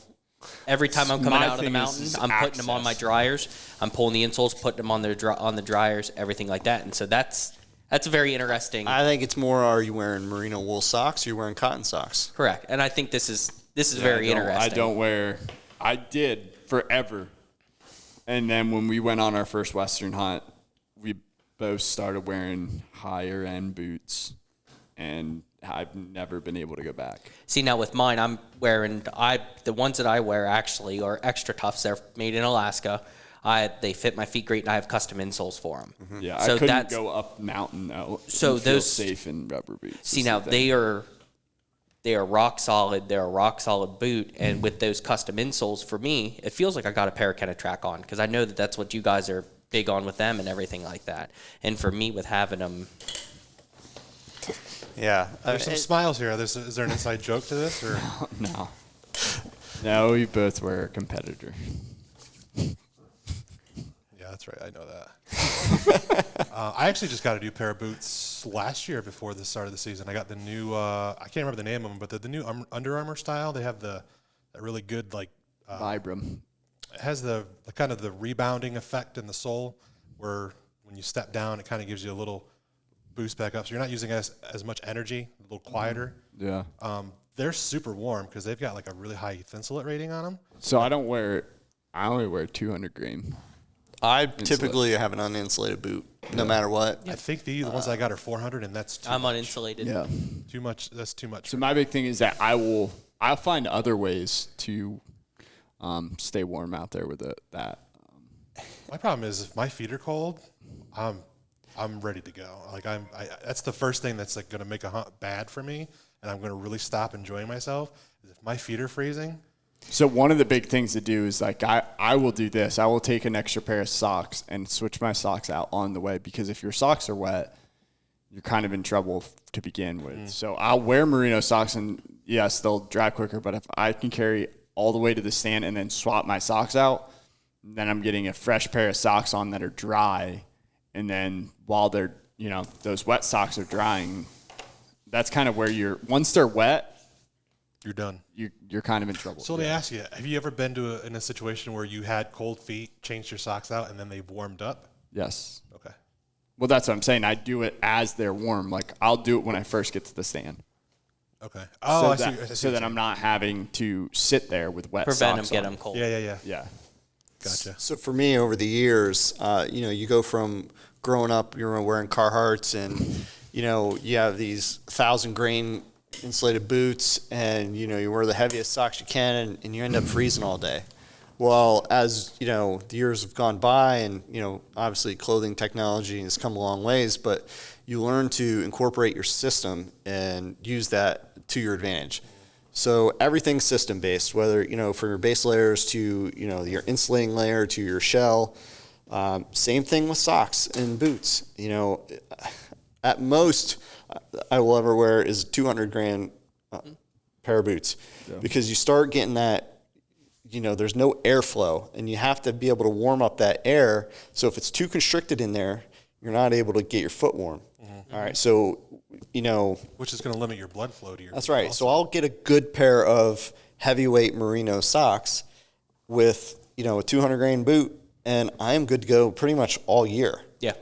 every time I'm coming My out of the thing mountain, is I'm putting them on my access. dryers. I'm pulling the insoles, putting them on the dryers, everything like that. And so that's very interesting. I think it's more, are you wearing merino wool socks or you're wearing cotton socks? Correct. And I think this is very interesting. I don't wear. I did forever, and then when we went on our first Western hunt, we both started wearing higher end boots, and I've never been able to go back. See, now with mine, I'm wearing the ones that I wear actually are extra toughs. They're made in Alaska. They fit my feet great, and I have custom insoles for them. Yeah, So I couldn't that's- go up mountain though. So and feel those- safe in rubber boots. See, is now the thing. they are rock solid. They're a rock solid boot, and with those custom insoles, for me, it feels like I got a pair of Track on because I know that that's what you guys are big on with them and everything like that. And for me, with having them, Yeah. There's some smiles here. Is there an inside joke to this? Or No, we both were a competitor. yeah, that's right. I know that. I actually just got a new pair of boots last year before the start of the season. I got the new. I can't remember the name of them, but the new Under Armour style. They have that really good Vibram. it has the kind of the rebounding effect in the sole, where when you step down, it kind of gives you a little boost back up. So you're not using as much energy, a little quieter. Yeah. They're super warm because they've got like a really high thinsulate rating on them. So I only wear 200 grain. I typically have an uninsulated boot, no matter what. I think the ones I got are 400, and that's too I'm much. uninsulated. Yeah. Too much. That's too much. So my big thing is that I'll find other ways to stay warm out there with that. My problem is if my feet are cold, I'm ready to go. Like that's the first thing that's like going to make a hunt bad for me, and I'm going to really stop enjoying myself. Is if my feet are freezing. So one of the big things to do is like I will do this. I will take an extra pair of socks and switch my socks out on the way, because if your socks are wet, you're kind of in trouble to begin with. So I'll wear merino socks, and yes, they'll dry quicker, but if I can carry all the way to the stand and then swap my socks out, then I'm getting a fresh pair of socks on that are dry. And then while they're, those wet socks are drying, that's kind of where once they're wet, You're done. you're kind of in trouble. So let me ask you: have you ever been in a situation where you had cold feet, changed your socks out, and then they've warmed up? Yes. Okay. Well, that's what I'm saying. I do it as they're warm. Like I'll do it when I first get to the stand. Okay. Oh, I see. that, I see so what that you're I'm not having to sit there with wet Prevent them socks getting on. them cold. saying. Yeah. Yeah. Gotcha. So for me, over the years, you go from growing up, you're wearing Carhartts, and you have these 1,000 grain insulated boots, and you wear the heaviest socks you can, and you end up freezing all day. Well, as the years have gone by, and obviously clothing technology has come a long ways, but you learn to incorporate your system and use that to your advantage. So everything's system based, whether from your base layers to your insulating layer to your shell. Same thing with socks and boots. At most I will ever wear is 200 grand pair of boots, because you start getting that. There's no airflow, and you have to be able to warm up that air. So if it's too constricted in there, you're not able to get your foot warm. All right, so Which is going to limit your blood flow to your. that's feet right. also. So I'll get a good pair of heavyweight merino socks with a 200 grain boot, and I am good to go pretty much all year. Yeah.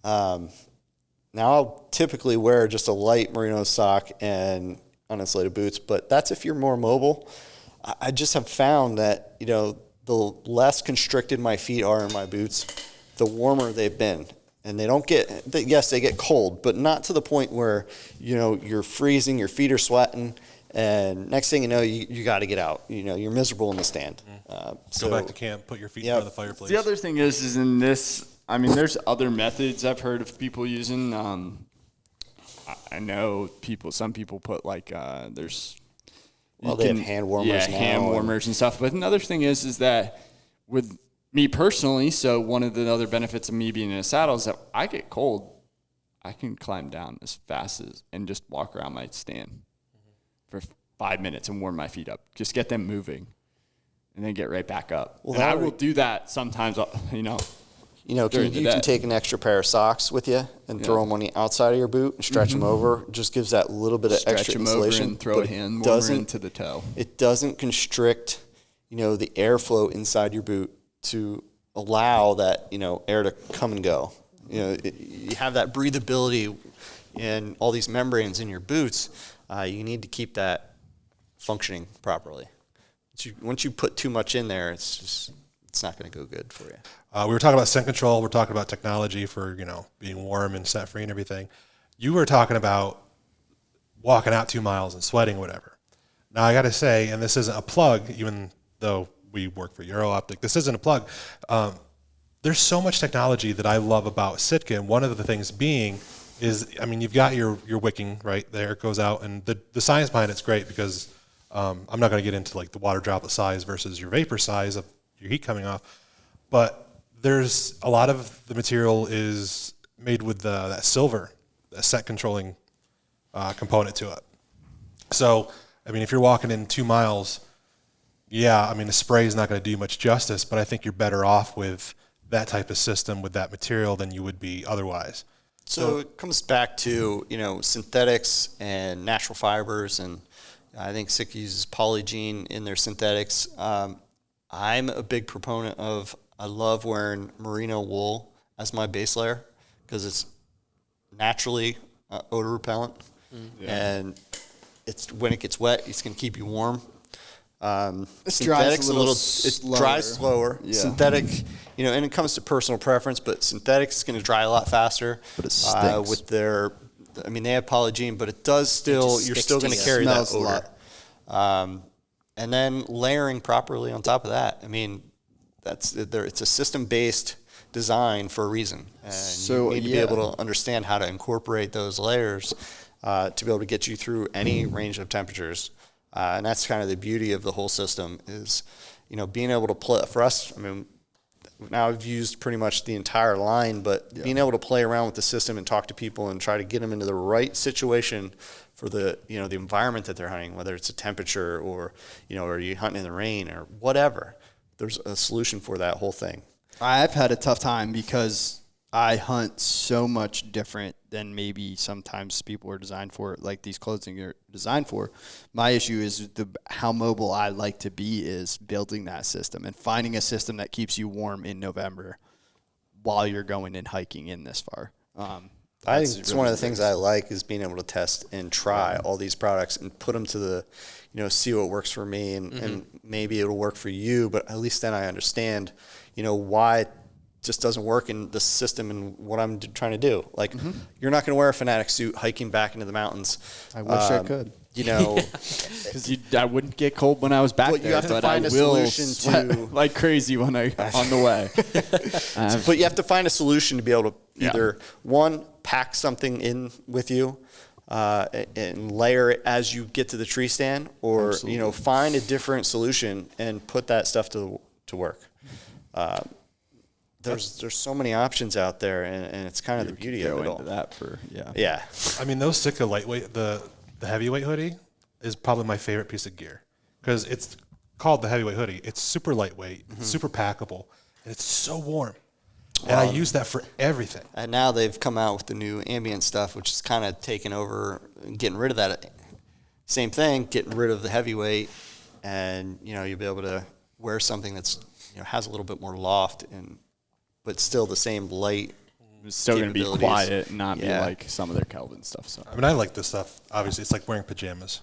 Now I'll typically wear just a light merino sock and uninsulated boots, but that's if you're more mobile. I just have found that the less constricted my feet are in my boots, the warmer they've been. And they don't yes, they get cold, but not to the point where, you're freezing, your feet are sweating, and next thing you know, you got to get out. You're miserable in the stand. Go back to camp, put your feet in front of the fireplace. The other thing is in this. I mean, there's other methods I've heard of people using. I know some people put there's. Well, they have hand warmers now. hand warmers and stuff. But another thing is that with me personally, so one of the other benefits of me being in a saddle is that I get cold, I can climb down as fast and just walk around my stand for 5 minutes and warm my feet up. Just get them moving. and then get right back up. Well, And I that will would- do that sometimes, You know, during the you can day. take an extra pair of socks with you and throw them on the outside of your boot and stretch them over. It just gives that little bit of stretch extra them over insulation. and throw but a hand warmer doesn't- into the toe. It doesn't constrict, the airflow inside your boot to allow that, air to come and go. You have that breathability in all these membranes in your boots. You need to keep that functioning properly. Once you put too much in there, it's not going to go good for you. We were talking about scent control. We're talking about technology for, being warm and set free and everything. You were talking about walking out 2 miles and sweating, whatever. Now, I got to say, and this isn't a plug, even though we work for Euro Optic, this isn't a plug. There's so much technology that I love about Sitka. And one of the things being is, you've got your wicking right there. It goes out. And the science behind it's great because I'm not going to get into like the water droplet size versus your vapor size of your heat coming off. But there's a lot of the material is made with that silver, that scent controlling component to it. So, if you're walking in 2 miles, the spray is not going to do much justice, but I think you're better off with that type of system with that material than you would be otherwise. So it comes back to, synthetics and natural fibers, and I think Sitka uses polygene in their synthetics. I'm a big proponent of, I love wearing merino wool as my base layer because it's naturally odor repellent, and when it gets wet, it's going to keep you warm. Synthetics it dries slower. Yeah. Synthetic, and it comes to personal preference, but synthetics is going to dry a lot faster. But it stinks. With their, they have polygene, but it does still, you're sticks still to going to you. carry that Smells a odor. And then layering properly on top of that. It's a system-based design for a reason, and So, you need to be able to understand how to incorporate those layers to be able to get you through any range of temperatures. And that's kind of the beauty of the whole system is, being able to play for us. Now I've used pretty much the entire line, but being able to play around with the system and talk to people and try to get them into the right situation for the environment that they're hunting, whether it's a temperature or, are you hunting in the rain or whatever. There's a solution for that whole thing. I've had a tough time because I hunt so much different than maybe sometimes people are designed for, like these clothing are designed for. My issue is how mobile I like to be is building that system and finding a system that keeps you warm in November while you're going and hiking in this far. I think it's one of the things I like is being able to test and try all these products and put them to the, see what works for me and maybe it'll work for you, but at least then I understand, why it just doesn't work in the system and what I'm trying to do. Like, you're not going to wear a Fanatic suit hiking back into the mountains. I wish I could. Because I wouldn't get cold when I was back But you there, have to but find I a will solution sweat to- like crazy when I on the way. But you have to find a solution to be able to either, one, pack something in with you and layer it as you get to the tree stand, or, find a different solution and put that stuff to work. There's so many options out there, and it's kind of the beauty of it all. That for Yeah. Those Sitka lightweight, the heavyweight hoodie is probably my favorite piece of gear because it's called the heavyweight hoodie. It's super lightweight, it's super packable, and it's so warm. And I use that for everything. And now they've come out with the new ambient stuff, which is kind of taking over, getting rid of that. Same thing, getting rid of the heavyweight, and you'll be able to wear something that's has a little bit more loft but still the same light. It's still going to be capabilities. quiet and not be Yeah. like some of their Kelvin stuff. So I like this stuff. Obviously, it's like wearing pajamas.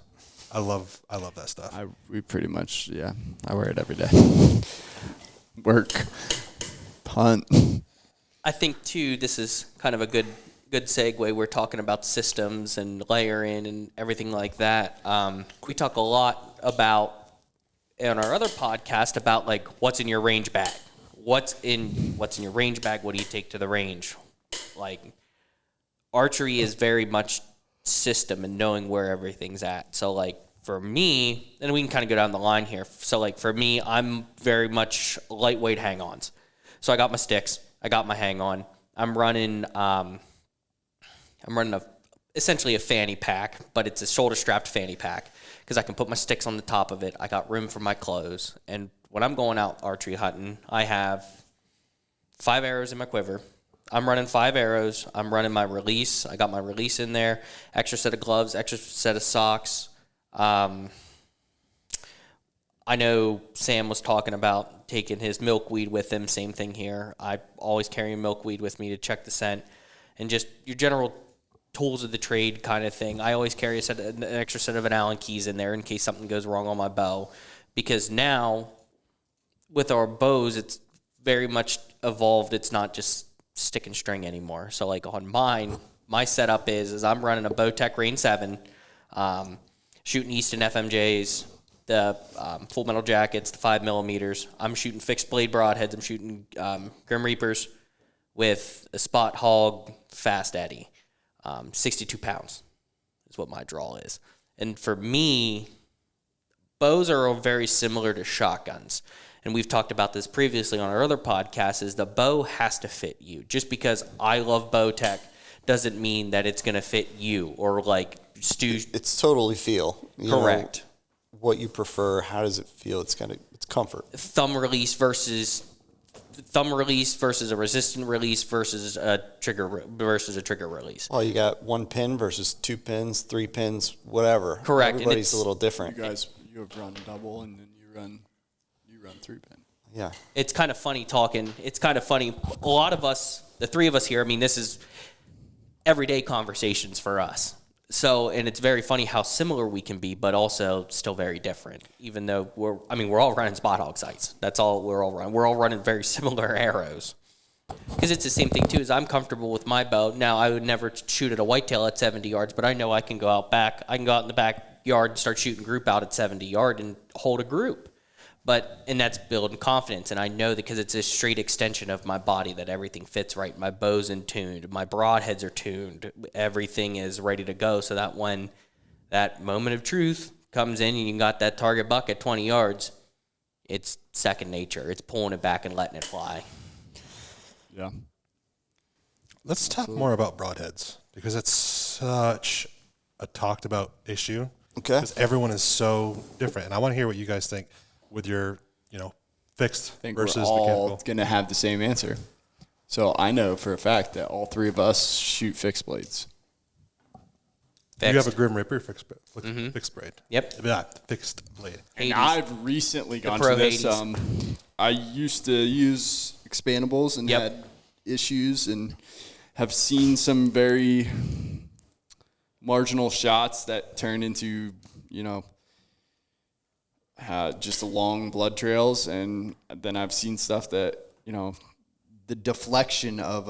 I love that stuff. we pretty much I wear it every day. Work, hunt. I think too, this is kind of a good segue. We're talking about systems and layering and everything like that. We talk a lot about on our other podcast about like what's in your range bag. What's in your range bag? What do you take to the range? Like, archery is very much system and knowing where everything's at. So like for me, and we can kind of go down the line here. So like for me, I'm very much lightweight hang-ons. So I got my sticks, I got my hang-on. I'm running essentially a fanny pack, but it's a shoulder-strapped fanny pack because I can put my sticks on the top of it. I got room for my clothes, and when I'm going out archery hunting, I have 5 arrows in my quiver. I'm running 5 arrows. I'm running my release. I got my release in there. Extra set of gloves, extra set of socks. I know Sam was talking about taking his milkweed with him. Same thing here. I always carry milkweed with me to check the scent, and just your general tools of the trade kind of thing. I always carry an extra set of Allen keys in there in case something goes wrong on my bow, because now with our bows, it's very much evolved. It's not just stick and string anymore. So like on mine, my setup is I'm running a Bowtech Rain 7, shooting Easton FMJs, the Full Metal Jackets, the 5 millimeters. I'm shooting fixed blade broadheads. I'm shooting Grim Reapers with a Spot Hog Fast Eddy. 62 pounds is what my draw is. And for me, bows are very similar to shotguns. And we've talked about this previously on our other podcasts, is the bow has to fit you. Just because I love Bowtech doesn't mean that it's going to fit you, or like Stu. It's totally feel. Correct. What you prefer, how does it feel? It's comfort. Thumb release versus a resistant release versus a trigger release. Well, you got 1 pin versus 2 pins, 3 pins, whatever. Correct. Everybody's a little different. You guys, you have run double, and then you run 3-pin. Yeah. It's kind of funny talking. It's kind of funny. A lot of us, the 3 of us here, I mean, this is everyday conversations for us. So, and it's very funny how similar we can be, but also still very different. Even though we're all running Spot Hog sights. That's all we're all running. We're all running very similar arrows. Because it's the same thing too. Is I'm comfortable with my bow. Now, I would never shoot at a whitetail at 70 yards, but I know I can go out back. I can go out in the backyard and start shooting group out at 70 yard and hold a group. And that's building confidence, and I know that because it's a straight extension of my body that everything fits right. My bow's in tuned, my broadheads are tuned, everything is ready to go, so that when that moment of truth comes in and you got that target buck at 20 yards, it's second nature. It's pulling it back and letting it fly. Yeah. Let's talk more about broadheads, because it's such a talked about issue. Okay. Because everyone is so different, and I want to hear what you guys think with your, fixed I think versus we're all mechanical. going to have the same answer. So I know for a fact that all 3 of us shoot fixed blades. You have a Grim Reaper fixed blade. Yep. Yeah, fixed blade. And 80s. I've recently gone Pro to this. 80s. I used to use expandables and Yep. had issues, and have seen some very marginal shots that turn into, just long blood trails. And then I've seen stuff that, The deflection of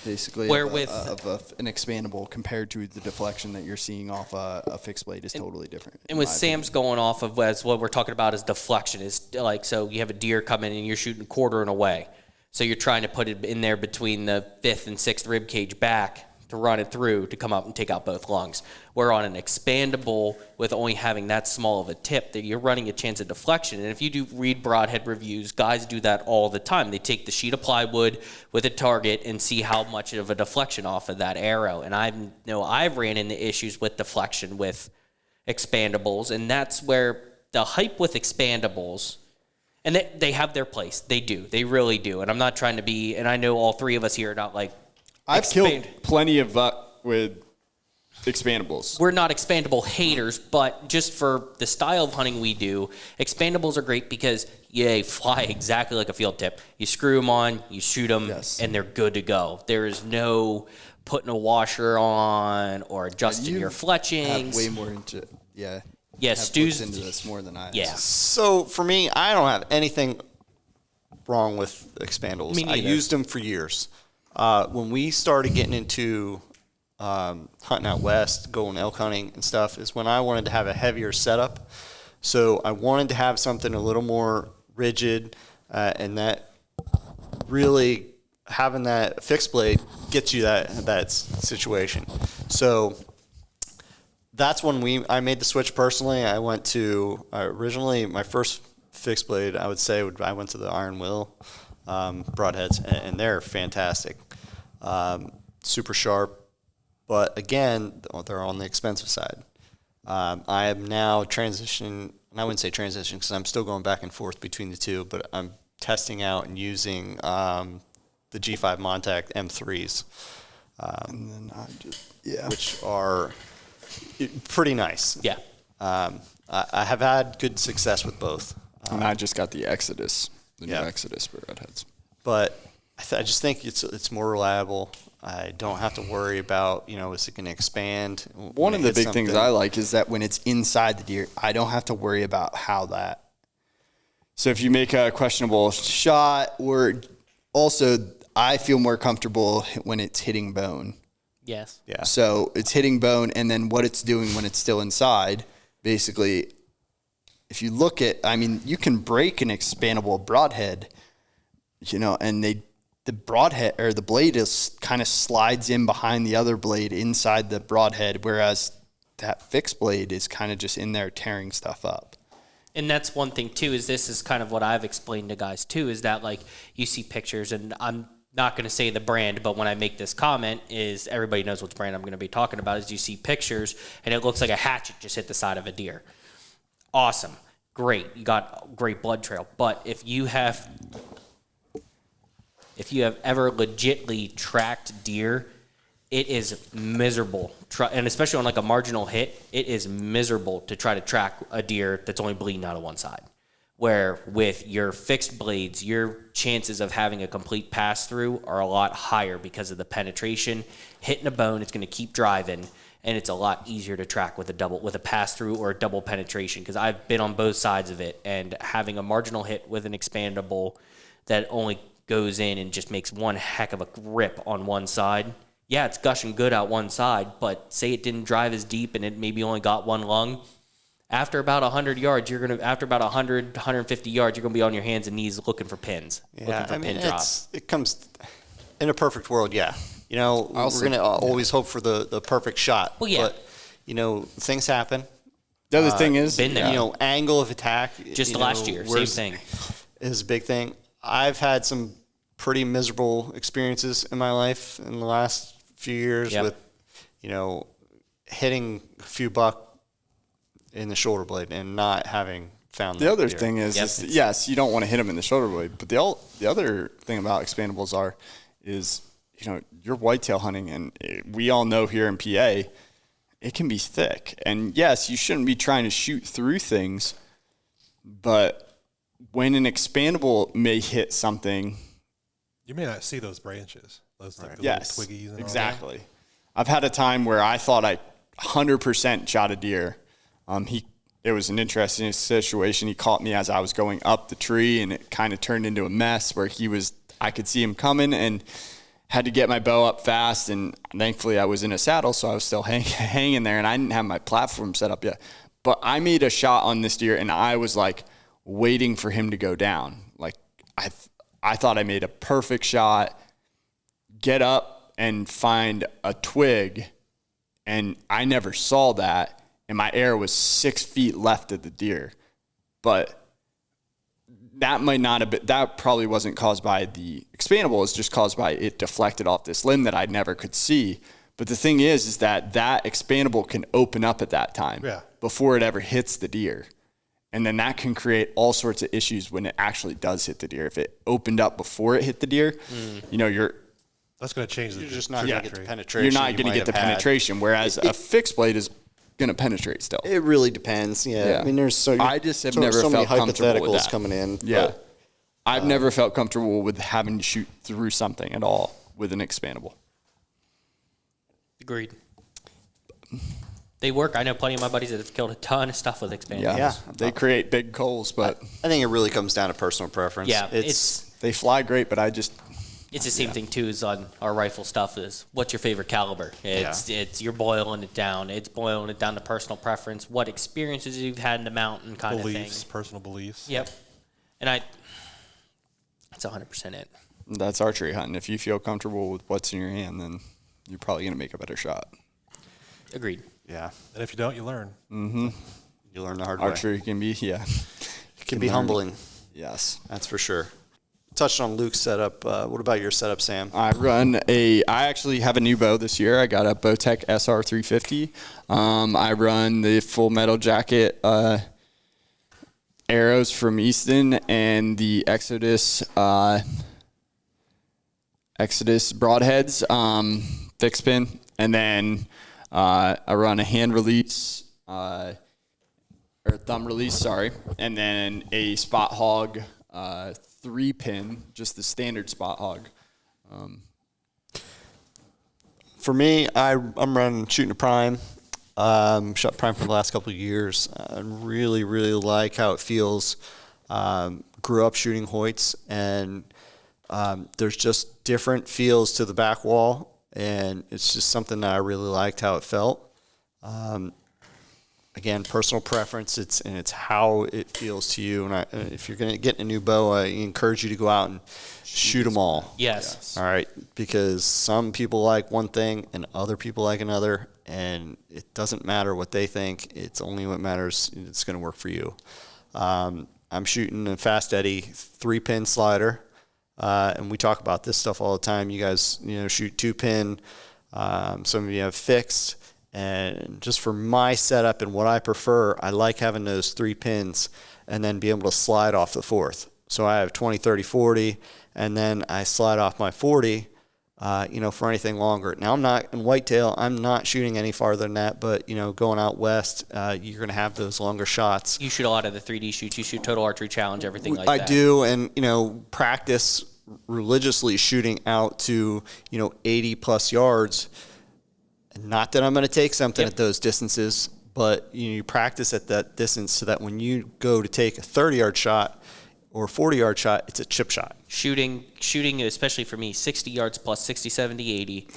basically an expandable compared to the deflection that you're seeing off a fixed blade is totally different. And with Sam's going off of as what we're talking about is deflection. Is like, so you have a deer come in and you're shooting quarter and away. So you're trying to put it in there between the 5th and 6th rib cage back to run it through to come up and take out both lungs. Where on an expandable, with only having that small of a tip, that you're running a chance of deflection. And if you do read broadhead reviews, guys do that all the time. They take the sheet of plywood with a target and see how much of a deflection off of that arrow. And I've ran into issues with deflection with expandables, and that's where the hype with expandables, and they have their place. They do. They really do. And I'm not trying to be, and I know all 3 of us here are not like, I've killed plenty of with expandables. We're not expandable haters, but just for the style of hunting we do, expandables are great because they fly exactly like a field tip. You screw them on, you shoot them, and they're good to go. There is no putting a washer on or adjusting your fletchings. Way more into Stu's into this more than I. Yeah. So for me, I don't have anything wrong with expandables. Me I neither. used them for years. When we started getting into hunting out west, going elk hunting and stuff, is when I wanted to have a heavier setup. So I wanted to have something a little more rigid, and that really having that fixed blade gets you that situation. So that's when I made the switch personally. I went to originally my first fixed blade. I would say I went to the Iron Will broadheads, and they're fantastic, super sharp. But again, they're on the expensive side. I am now transitioning and I wouldn't say transition because I'm still going back and forth between the two, but I'm testing out and using the G5 Montec M3s, And then which are pretty nice. Yeah. I have had good success with both. And I just got the Exodus, the Yeah. new Exodus for redheads. But I just think it's more reliable. I don't have to worry about, is it going to expand? one of the big things I like is that when it's inside the deer, I don't have to worry about how that. So if you make a questionable shot, or also I feel more comfortable when it's hitting bone. Yes. Yeah. So it's hitting bone, and then what it's doing when it's still inside, basically, if you look at, you can break an expandable broadhead, and the broadhead or the blade is kind of slides in behind the other blade inside the broadhead, whereas that fixed blade is kind of just in there tearing stuff up. And that's one thing too, is this is kind of what I've explained to guys too, is that like you see pictures, and I'm not going to say the brand, but when I make this comment is everybody knows what brand I'm going to be talking about, is you see pictures and it looks like a hatchet just hit the side of a deer. Awesome. Great. You got great blood trail. But if you have ever legitly tracked deer, it is miserable. And especially on like a marginal hit, it is miserable to try to track a deer that's only bleeding out of one side. Where with your fixed blades, your chances of having a complete pass through are a lot higher because of the penetration. Hitting a bone, it's going to keep driving, and it's a lot easier to track with a pass through or a double penetration, because I've been on both sides of it, and having a marginal hit with an expandable that only goes in and just makes one heck of a rip on one side. Yeah, it's gushing good out one side, but say it didn't drive as deep and it maybe only got one lung. After about 100 yards, after about 100, 150 yards, you're going to be on your hands and knees looking for pins. Yeah, pin drop. it comes in a perfect world, yeah. We're going to always hope for the perfect shot. Well, yeah. But, things happen. The other thing is, been there. Angle of attack. Just last year, same thing. Is a big thing. I've had some pretty miserable experiences in my life in the last few years with, hitting a few buck in the shoulder blade and not having found The other deer. thing is, yes, you don't want to hit them in the shoulder blade, but the other thing about expandables is you're whitetail hunting, and we all know here in PA, it can be thick. And yes, you shouldn't be trying to shoot through things, but when an expandable may hit something, You may not see those branches, those like the yes, little twiggies and exactly. I've had a time where I thought I 100% shot a deer. It was an interesting situation. He caught me as I was going up the tree, and it kind of turned into a mess where I could see him coming and had to get my bow up fast. And thankfully I was in a saddle, so I was still hanging there, and I didn't have my platform set up yet. But I made a shot on this deer, and I was like waiting for him to go down. Like I thought I made a perfect shot, get up and find a twig, and I never saw that. And my arrow was 6 feet left of the deer. But that might not have been, that probably wasn't caused by the expandable. It's just caused by it deflected off this limb that I never could see. But the thing is that expandable can open up at that time before it ever hits the deer. And then that can create all sorts of issues when it actually does hit the deer. If it opened up before it hit the deer, that's going to change. You're just not going to get the penetration. You're not going to get the penetration, whereas a fixed blade is going to penetrate still. It really depends. Yeah. I mean, I just have never so felt many comfortable with hypotheticals that. coming in. Yeah. But, I've never felt comfortable with having to shoot through something at all with an expandable. Agreed. They work. I know plenty of my buddies that have killed a ton of stuff with expandables. Yeah. They create big coals, but I think it really comes down to personal preference. Yeah, they fly great, but it's the same thing too as on our rifle stuff. Is what's your favorite caliber? It's you're boiling it down. It's boiling it down to personal preference. What experiences you've had in the mountain, kind beliefs, of thing. personal beliefs. Yep. And that's 100% it. that's archery hunting. If you feel comfortable with what's in your hand, then you're probably going to make a better shot. Agreed. Yeah. And if you don't, you learn. Mm-hmm. You learn the hard way. Archery can be, It can be humbling. Yes. That's for sure. Touched on Luke's setup. What about your setup, Sam? I actually have a new bow this year. I got a Bowtech SR350. I run the full metal jacket arrows from Easton and the Exodus broadheads, fixed pin, and then I run a hand release or thumb release, sorry, and then a Spot Hog 3-pin, just the standard Spot Hog. For me, I'm running shooting a prime. Shot prime for the last couple of years. I really, really like how it feels. Grew up shooting Hoyts, and there's just different feels to the back wall, and it's just something that I really liked how it felt. Again, personal preference. It's how it feels to you. And if you're gonna get a new bow, I encourage you to go out and shoot them all. Yes. All right, because some people like one thing and other people like another, and it doesn't matter what they think. It's only what matters. It's going to work for you. I'm shooting a Fast Eddie 3-pin slider, and we talk about this stuff all the time. You guys, shoot 2-pin. Some of you have fixed. And just for my setup and what I prefer, I like having those 3 pins and then be able to slide off the 4th. So I have 20, 30, 40, and then I slide off my 40, for anything longer. Now, I'm not in Whitetail. I'm not shooting any farther than that, but, going out west, you're going to have those longer shots. You shoot a lot of the 3D shoots. You shoot Total Archery Challenge, everything like that. I do, and, practice religiously shooting out to, 80-plus yards. Not that I'm going to take something at those distances, but you practice at that distance so that when you go to take a 30-yard shot or a 40-yard shot, it's a chip shot. Shooting, especially for me, 60 yards plus 60, 70, 80,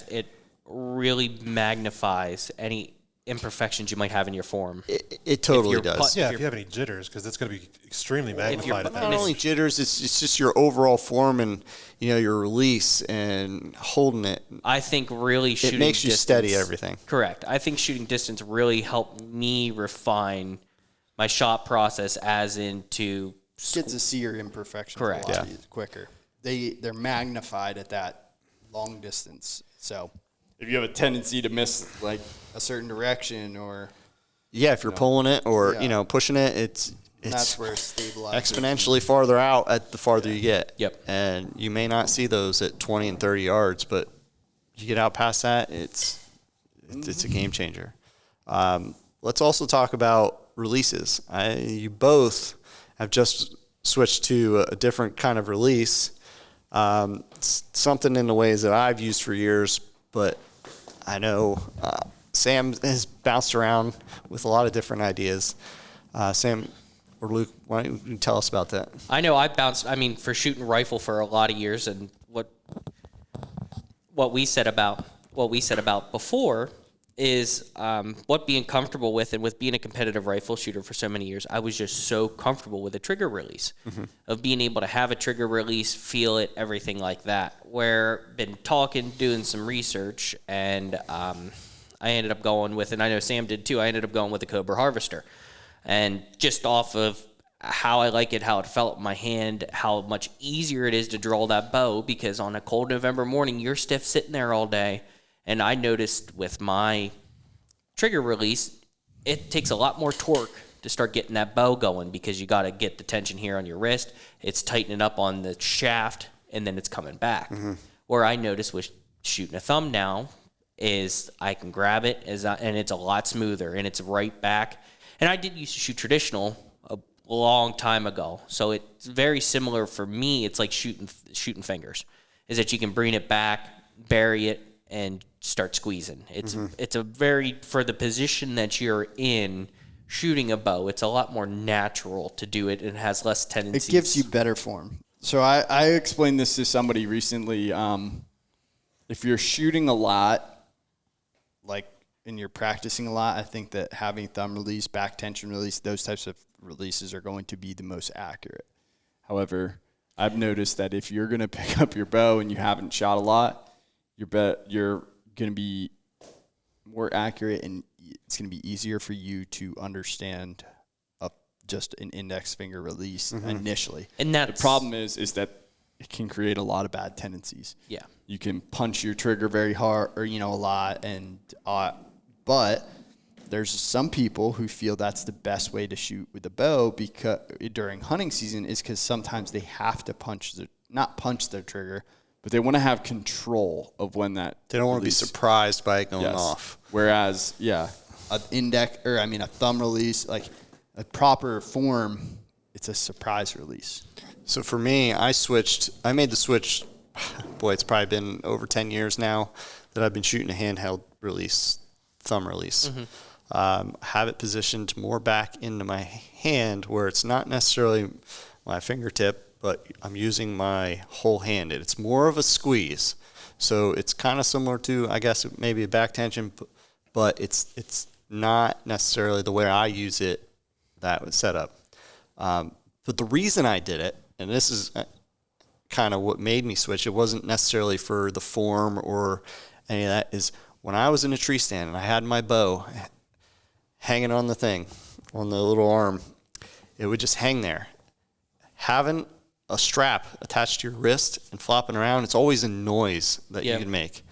it really magnifies any imperfections you might have in your form. It totally does. If you have any jitters, because it's going to be extremely magnified. At that. Not only jitters, it's just your overall form and your release and holding it. I think really shooting it makes you distance, steady everything. Correct. I think shooting distance really helped me refine my shot process, as into Get to see your imperfections Correct. a lot quicker. They're magnified at that long distance. So If you have a tendency to miss, like, a certain direction or if you're pulling it or pushing it, it's that's where it stabilizes. exponentially farther out at the farther you get. Yep. And you may not see those at 20 and 30 yards, but you get out past that, it's a game changer. Let's also talk about releases. You both have just switched to a different kind of release. Something in the ways that I've used for years, but I know Sam has bounced around with a lot of different ideas. Sam or Luke, why don't you tell us about that? I know I bounced. I mean, for shooting rifle for a lot of years, and what we said about before is what being comfortable with, and with being a competitive rifle shooter for so many years, I was just so comfortable with a trigger release, of being able to have a trigger release, feel it, everything like that. Where been talking, doing some research, and I ended up going with, and I know Sam did too, I ended up going with the Cobra Harvester. And just off of how I like it, how it felt in my hand, how much easier it is to draw that bow, because on a cold November morning, you're stiff sitting there all day. And I noticed with my trigger release, it takes a lot more torque to start getting that bow going, because you got to get the tension here on your wrist. It's tightening up on the shaft, and then it's coming back. Where I noticed with shooting a thumb now is I can grab it, and it's a lot smoother, and it's right back. And I did used to shoot traditional a long time ago, so it's very similar for me. It's like shooting fingers, is that you can bring it back, bury it, and start squeezing. It's a very, for the position that you're in, shooting a bow, it's a lot more natural to do it, and has less tendencies. It gives you better form. So I explained this to somebody recently. If you're shooting a lot, and you're practicing a lot, I think that having thumb release, back tension release, those types of releases are going to be the most accurate. However, I've noticed that if you're going to pick up your bow and you haven't shot a lot, you're going to be more accurate, and it's going to be easier for you to understand just an index finger release initially. And the problem is that it can create a lot of bad tendencies. Yeah. You can punch your trigger very hard, or a lot, and but there's some people who feel that's the best way to shoot with a bow because during hunting season is because sometimes they have to not punch their trigger, but they want to have control of when that They don't want to be surprised by it going Yes. off. Whereas, a thumb release, like a proper form, it's a surprise release. So for me, I made the switch. Boy, it's probably been over 10 years now that I've been shooting a handheld release, thumb release. Have it positioned more back into my hand where it's not necessarily my fingertip, but I'm using my whole hand. It's more of a squeeze. So it's kind of similar to, I guess, maybe a back tension, but it's not necessarily the way I use it, that was set up. But the reason I did it, and this is kind of what made me switch, it wasn't necessarily for the form or any of that, is when I was in a tree stand and I had my bow hanging on the thing, on the little arm, it would just hang there. Having a strap attached to your wrist and flopping around, it's always a noise that you can make.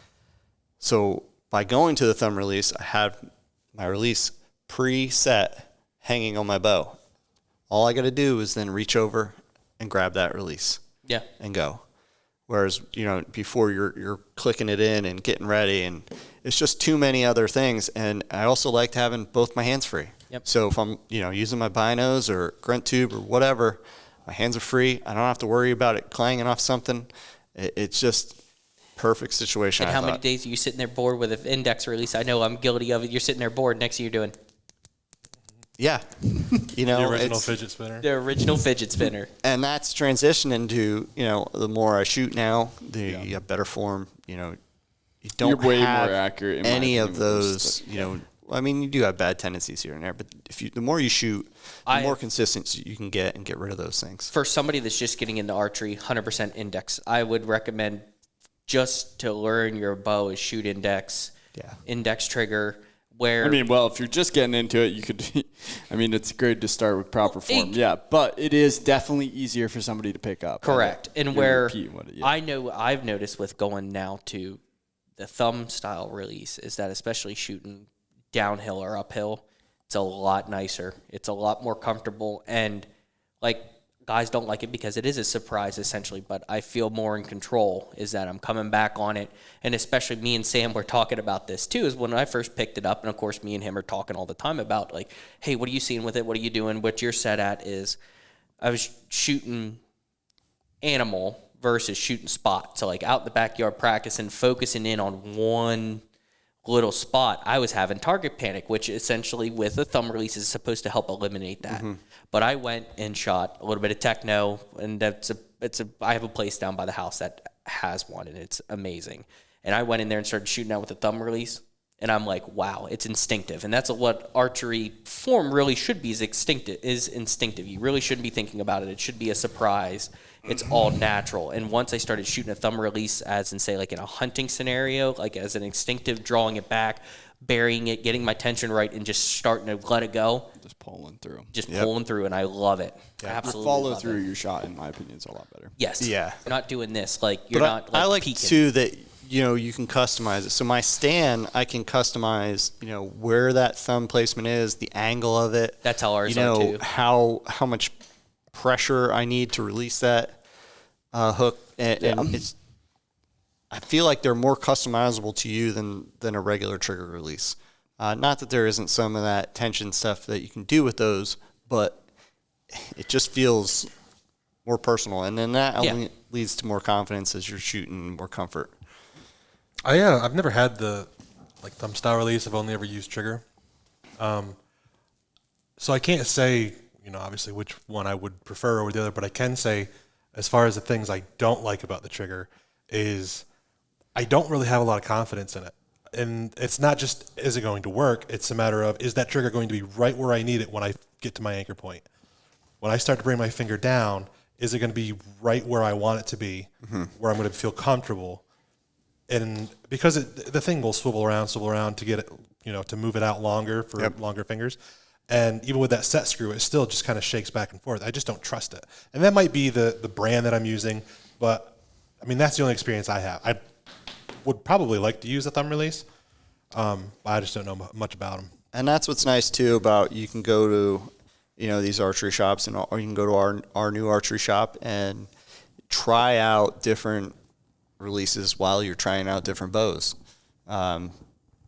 So by going to the thumb release, I had my release preset hanging on my bow. All I got to do is then reach over and grab that release. Yeah. And go. Whereas, before you're clicking it in and getting ready, and it's just too many other things. And I also liked having both my hands free. Yep. So if I'm, using my binos or grunt tube or whatever, my hands are free. I don't have to worry about it clanging off something. It's just perfect situation. And how many days are you sitting there bored with an index release? I know I'm guilty of it. You're sitting there bored. Next thing you're doing. Yeah. The original fidget spinner. The original fidget spinner. And that's transitioning to, the more I shoot now, the better form, you don't You're way have more accurate in my any opinion of with those, you do have bad tendencies here and there, but the more you shoot, the more consistency you can get and get rid of those things. For somebody that's just getting into archery, 100% index, I would recommend just to learn your bow is shoot index, index trigger. If you're just getting into it, you could, it's good to start with proper form. But it is definitely easier for somebody to pick up. Correct. And I know I've noticed with going now to the thumb style release is that especially shooting downhill or uphill, it's a lot nicer. It's a lot more comfortable. And guys don't like it because it is a surprise essentially, but I feel more in control is that I'm coming back on it. And especially me and Sam were talking about this too, is when I first picked it up. And of course me and him are talking all the time about hey, what are you seeing with it? What are you doing? What you're set at is I was shooting animal versus shooting spot. So out in the backyard practicing, focusing in on one little spot, I was having target panic, which essentially with a thumb release is supposed to help eliminate that. But I went and shot a little bit of techno, and I have a place down by the house that has one, and it's amazing. And I went in there and started shooting out with a thumb release, and I'm like, wow, it's instinctive. And that's what archery form really should be, is instinctive. You really shouldn't be thinking about it. It should be a surprise. It's all natural. And once I started shooting a thumb release as in, say, in a hunting scenario, as an instinctive, drawing it back, burying it, getting my tension right, and just starting to let it go. Just pulling through. Pulling through, and I love it. Absolutely. Follow through your shot, in my opinion, is a lot better. Yes. Yeah. You're not doing this. You're but not I like peeking. too that you can customize it. So my stand, I can customize where that thumb placement is, the angle of it. That's how ours are too. How much pressure I need to release that hook, and it's. I feel like they're more customizable to you than a regular trigger release. Not that there isn't some of that tension stuff that you can do with those, but it just feels more personal, and then that only leads to more confidence as you're shooting, more comfort. I've never had the thumb style release. I've only ever used trigger. So I can't say, obviously which one I would prefer over the other, but I can say as far as the things I don't like about the trigger is I don't really have a lot of confidence in it. And it's not just, is it going to work? It's a matter of, is that trigger going to be right where I need it when I get to my anchor point? When I start to bring my finger down, is it going to be right where I want it to be, where I'm going to feel comfortable? And because the thing will swivel around to get it, to move it out longer for longer fingers. And even with that set screw, it still just kind of shakes back and forth. I just don't trust it. And that might be the brand that I'm using, but that's the only experience I have. I would probably like to use a thumb release, but I just don't know much about them. And that's what's nice too about, you can go to, these archery shops, or you can go to our new archery shop and try out different releases while you're trying out different bows.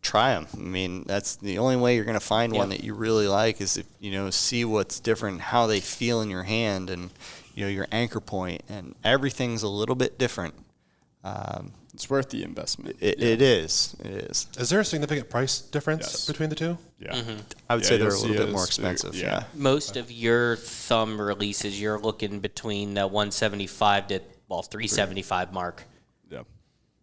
Try them. I mean, that's the only way you're going to find one that you really like, is if, see what's different, how they feel in your hand, and, your anchor point, and everything's a little bit different. It's worth the investment. It is. Is there a significant price difference between the two? Yeah. I would say they're a you'll little see bit more it's expensive. big, Yeah. Most of your thumb releases, you're looking between the 175 to 375 mark. Yeah.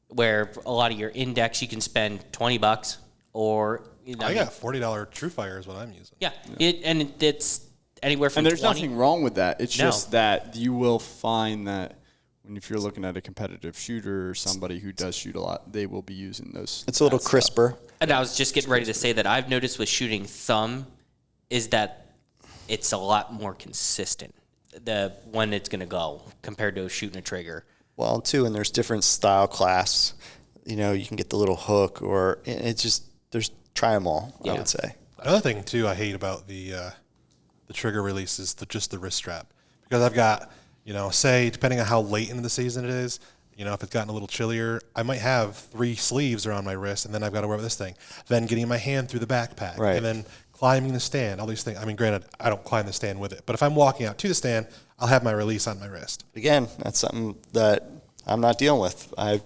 Where a lot of your index, you can spend $20, or I got $40 TrueFire is what I'm using. Yeah, it's anywhere from. And there's 20. nothing wrong with that. It's No. just that you will find that if you're looking at a competitive shooter or somebody who does shoot a lot, they will be using those. It's a little that stuff. crisper. And I was just getting ready to say that I've noticed with shooting thumb is that it's a lot more consistent. The when it's going to go compared to shooting a trigger. Well, too, and there's different style class. You can get the little hook, or it's just, try them all, I would say. Another thing too I hate about the trigger release is just the wrist strap, because I've got, say, depending on how late into the season it is, if it's gotten a little chillier, I might have 3 sleeves around my wrist, and then I've got to wear this thing, then getting my hand through the backpack, Right. and then climbing the stand, all these things. I mean, granted, I don't climb the stand with it, but if I'm walking out to the stand, I'll have my release on my wrist. Again, that's something that I'm not dealing with. I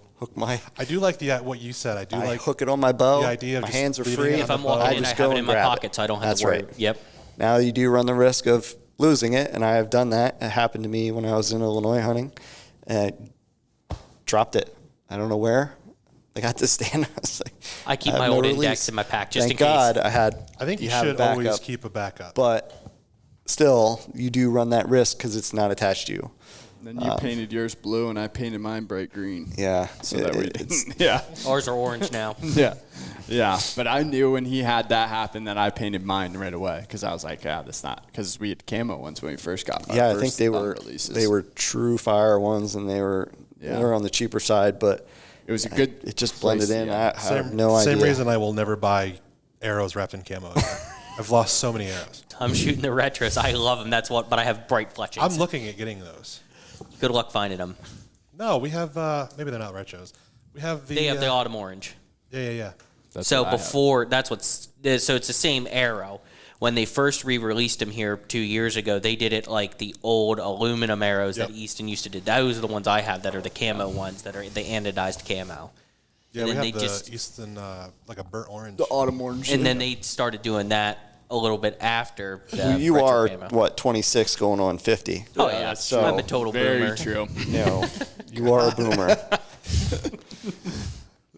do like what you said. I hook it on my bow. the idea of my just hands are leaving free. it If on I'm the bow. walking in, I just have go it in and my grab pocket, it. so I don't have That's to worry. right. Yep. Now you do run the risk of losing it, and I have done that. It happened to me when I was in Illinois hunting. Dropped it. I don't know where. I got to stand. I was like, I keep have my no old release. index in my pack just Thank in case. God I think you have a should always backup. keep a backup. But still, you do run that risk because it's not attached to you. Then you painted yours blue, and I painted mine bright green. Yeah. So that we it's yeah. Ours are orange now. Yeah. Yeah. But I knew when he had that happen that I painted mine right away, because I was like, that's not, because we had camo ones when we first got our I first think they thumb were releases. they were true fire ones, and they were on the cheaper side, but It was a good. it just blended place, in. yeah. I have no idea. Same reason I will never buy arrows wrapped in camo again. I've lost so many arrows. I'm shooting the retros. I love them. That's what. But I have bright fletchings. I'm looking at getting those. Good luck finding them. No, we have, maybe they're not retros. We have the... They have the autumn orange. Yeah. That's So what I have. before, so it's the same arrow. When they first re-released them here 2 years ago, they did it like the old aluminum arrows that Easton used to do. Those are the ones I have that are the camo ones that are the anodized camo. Yeah, And we then have they the just- Easton, like a burnt orange. the autumn orange. And then they started doing that a little bit after the You retro are, camo. 26 going on 50. Oh, yeah. so I'm a total very boomer. true. You are a boomer.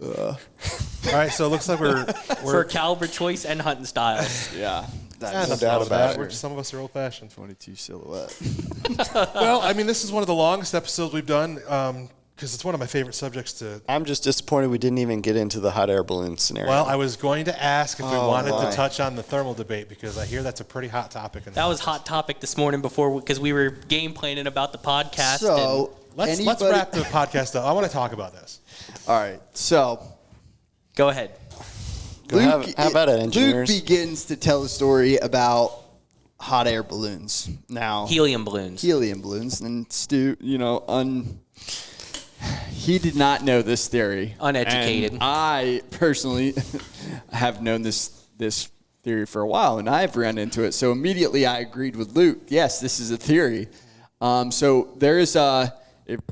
All right, so it looks like we're For caliber choice and hunting styles. Yeah. no doubt doubt about it. We're just, some of us are old-fashioned. 22 silhouette. Well, I mean, this is one of the longest episodes we've done because it's one of my favorite subjects to... I'm just disappointed we didn't even get into the hot air balloon scenario. Well, I was going to ask if we wanted my. to touch on the thermal debate because I hear that's a pretty hot topic. In the That was office. hot topic this morning because we were game planning about the podcast. So Let's anybody- wrap the podcast up. I want to talk about this. All right. So Go ahead. How about it, engineers? Luke begins to tell a story about hot air balloons. Now, Helium balloons. helium balloons. And Stu, he did not know this theory. Uneducated. And I personally have known this theory for a while, and I've ran into it. So immediately I agreed with Luke. Yes, this is a theory. So there is a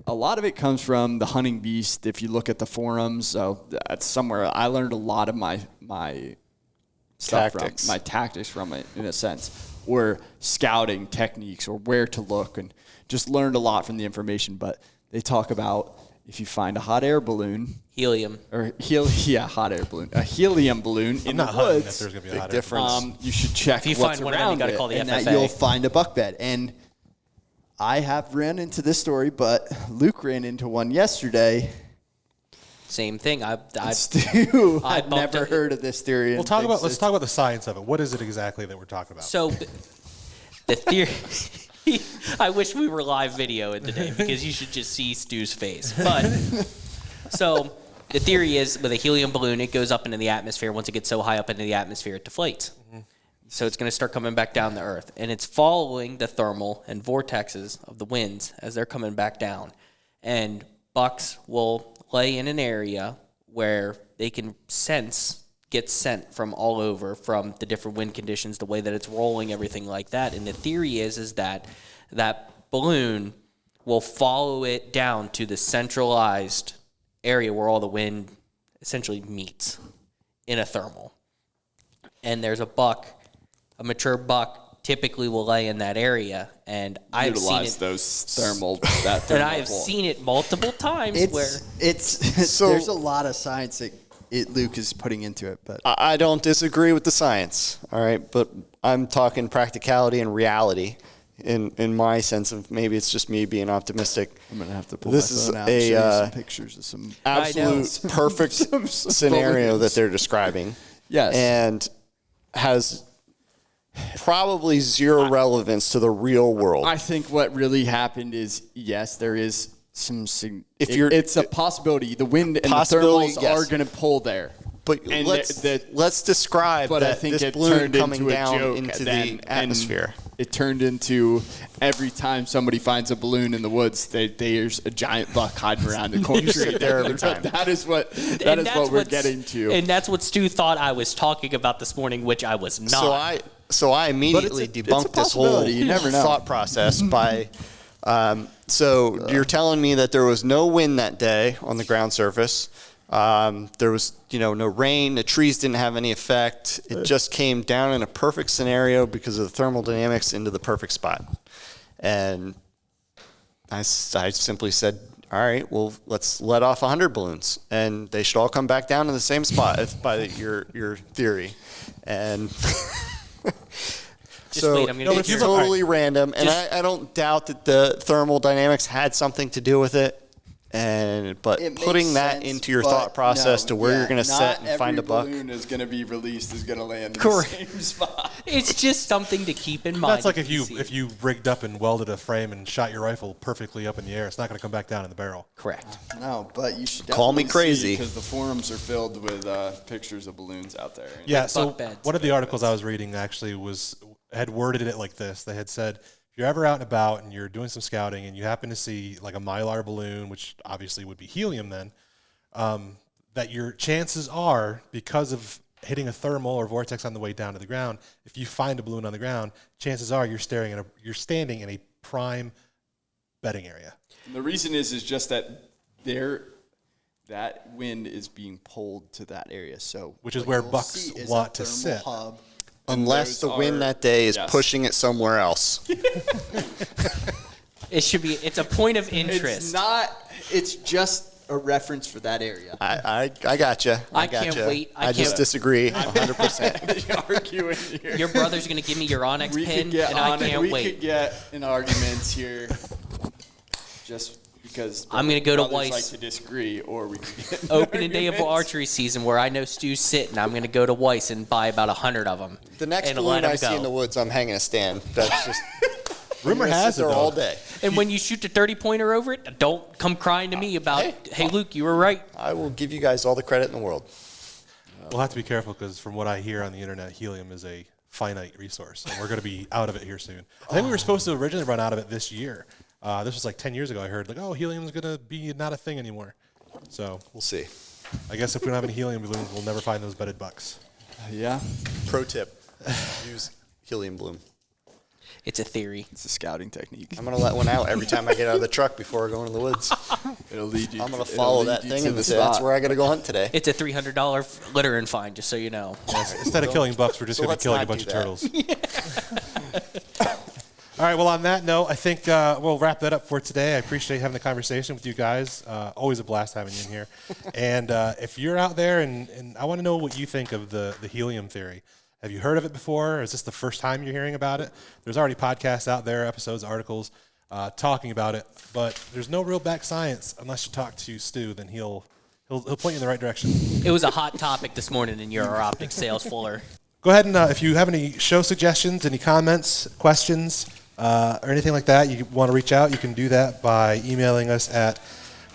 lot of it comes from the Hunting Beast. If you look at the forums, so that's somewhere I learned a lot of my stuff Tactics. from, my tactics from it, in a sense, or scouting techniques, or where to look, and just learned a lot from the information. But they talk about if you find a hot air balloon, Helium. or hot air balloon, a helium balloon in the not hunting if woods, there's going to be a Big hot air. difference. you should check If you what's find one of them, you around got to it. call the and FFA. that you'll find a buck bed. And I have ran into this story, but Luke ran into one yesterday. Same thing. Stu I had bumped never it. heard of this theory. Let's talk about the science of it. What is it exactly that we're talking about? So the theory. I wish we were live video today because you should just see Stu's face. But so the theory is with a helium balloon, it goes up into the atmosphere. Once it gets so high up into the atmosphere, it deflates. So it's going to start coming back down to Earth. And it's following the thermal and vortexes of the winds as they're coming back down. And bucks will lay in an area where they can get sent from all over, from the different wind conditions, the way that it's rolling, everything like that. And the theory is that balloon will follow it down to the centralized area where all the wind essentially meets in a thermal. And there's a mature buck typically will lay in that area, and I've seen it. Those thermal, and I have seen it multiple times So there's a lot of science that Luke is putting into it, but I don't disagree with the science, all right, but I'm talking practicality and reality in my sense of, maybe it's just me being optimistic. I'm gonna have to pull This my is phone out and show you a some pictures of some absolute perfect scenario that they're describing. Yes. And has probably zero relevance to the real world. I think what really happened is, yes, there is some. It's a possibility. The wind and the thermals are going to pull there. But and let's describe but that I think this it balloon turned coming into a down joke into then, the atmosphere. It turned into every time somebody finds a balloon in the woods, there's a giant buck hiding around the corner. sit there every time. That is what we're getting to. And that's what Stu thought I was talking about this morning, which I was not. So I immediately debunked this whole thought process by. So you're telling me that there was no wind that day on the ground surface. There was, no rain. The trees didn't have any effect. It just came down in a perfect scenario because of the thermal dynamics into the perfect spot. And I simply said, all right, well, let's let off 100 balloons, and they should all come back down in the same spot by your theory. And so it's totally random, and I don't doubt that the thermal dynamics had something to do with it. But putting that into your thought process to where you're going to set and find a buck. Not every balloon is going to be released is going to land in Correct. the same spot. It's just something to keep in mind. That's like if you rigged up and welded a frame and shot your rifle perfectly up in the air, it's not going to come back down in the barrel. Correct. No, but you should Call me crazy because the forums are filled with pictures of balloons out there. Yeah. So one of the articles I was reading actually had worded it like this. They had said, if you're ever out and about and you're doing some scouting and you happen to see like a mylar balloon, which obviously would be helium then, that your chances are, because of hitting a thermal or vortex on the way down to the ground, if you find a balloon on the ground, chances are you're standing in a prime bedding area. And the reason is just that that wind is being pulled to that area. So which is where bucks want to sit. Hub. Unless the wind that day is pushing it somewhere else. It's a point of interest. It's just a reference for that area. I gotcha. I can't wait. I just disagree 100%. Arguing here. Your brother's going to give me your Onyx pin, and I can't wait. We could get in arguments here just because I'm going to go to Weiss. Like to disagree, or we could get opening day of archery season where I know Stu's sitting. I'm going to go to Weiss and buy about 100 of them. The next balloon I see in the woods, I'm hanging a stand. That's just rumor has it though, all day. And when you shoot the 30-pointer over it, don't come crying to me about, hey, Luke, you were right. I will give you guys all the credit in the world. We'll have to be careful because from what I hear on the internet, helium is a finite resource, and we're going to be out of it here soon. I think we were supposed to originally run out of it this year. This was like 10 years ago. I heard helium's going to be not a thing anymore. So we'll see. I guess if we don't have any helium balloons, we'll never find those bedded bucks. Yeah. Pro tip: use helium balloon. It's a theory. It's a scouting technique. I'm going to let one out every time I get out of the truck before going in the woods. It'll lead you. I'm going to follow that thing and say, that's where I got to go hunt today. It's a $300 littering fine, just so you know. Instead of killing bucks, we're just going to be killing a bunch of turtles. All right, well, on that note, I think we'll wrap that up for today. I appreciate having the conversation with you guys. Always a blast having you in here. And if you're out there, and I want to know what you think of the helium theory. Have you heard of it before? Or is this the first time you're hearing about it? There's already podcasts out there, episodes, articles talking about it, but there's no real back science unless you talk to Stu. Then he'll point you in the right direction. It was a hot topic this morning in your optics sales floor. Go ahead and if you have any show suggestions, any comments, questions, or anything like that, you want to reach out, you can do that by emailing us at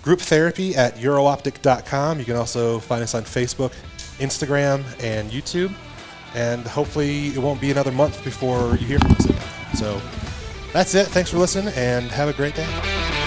Group Therapy at eurooptic.com. You can also find us on Facebook, Instagram, and YouTube. And hopefully it won't be another month before you hear from us again. So that's it. Thanks for listening, and have a great day.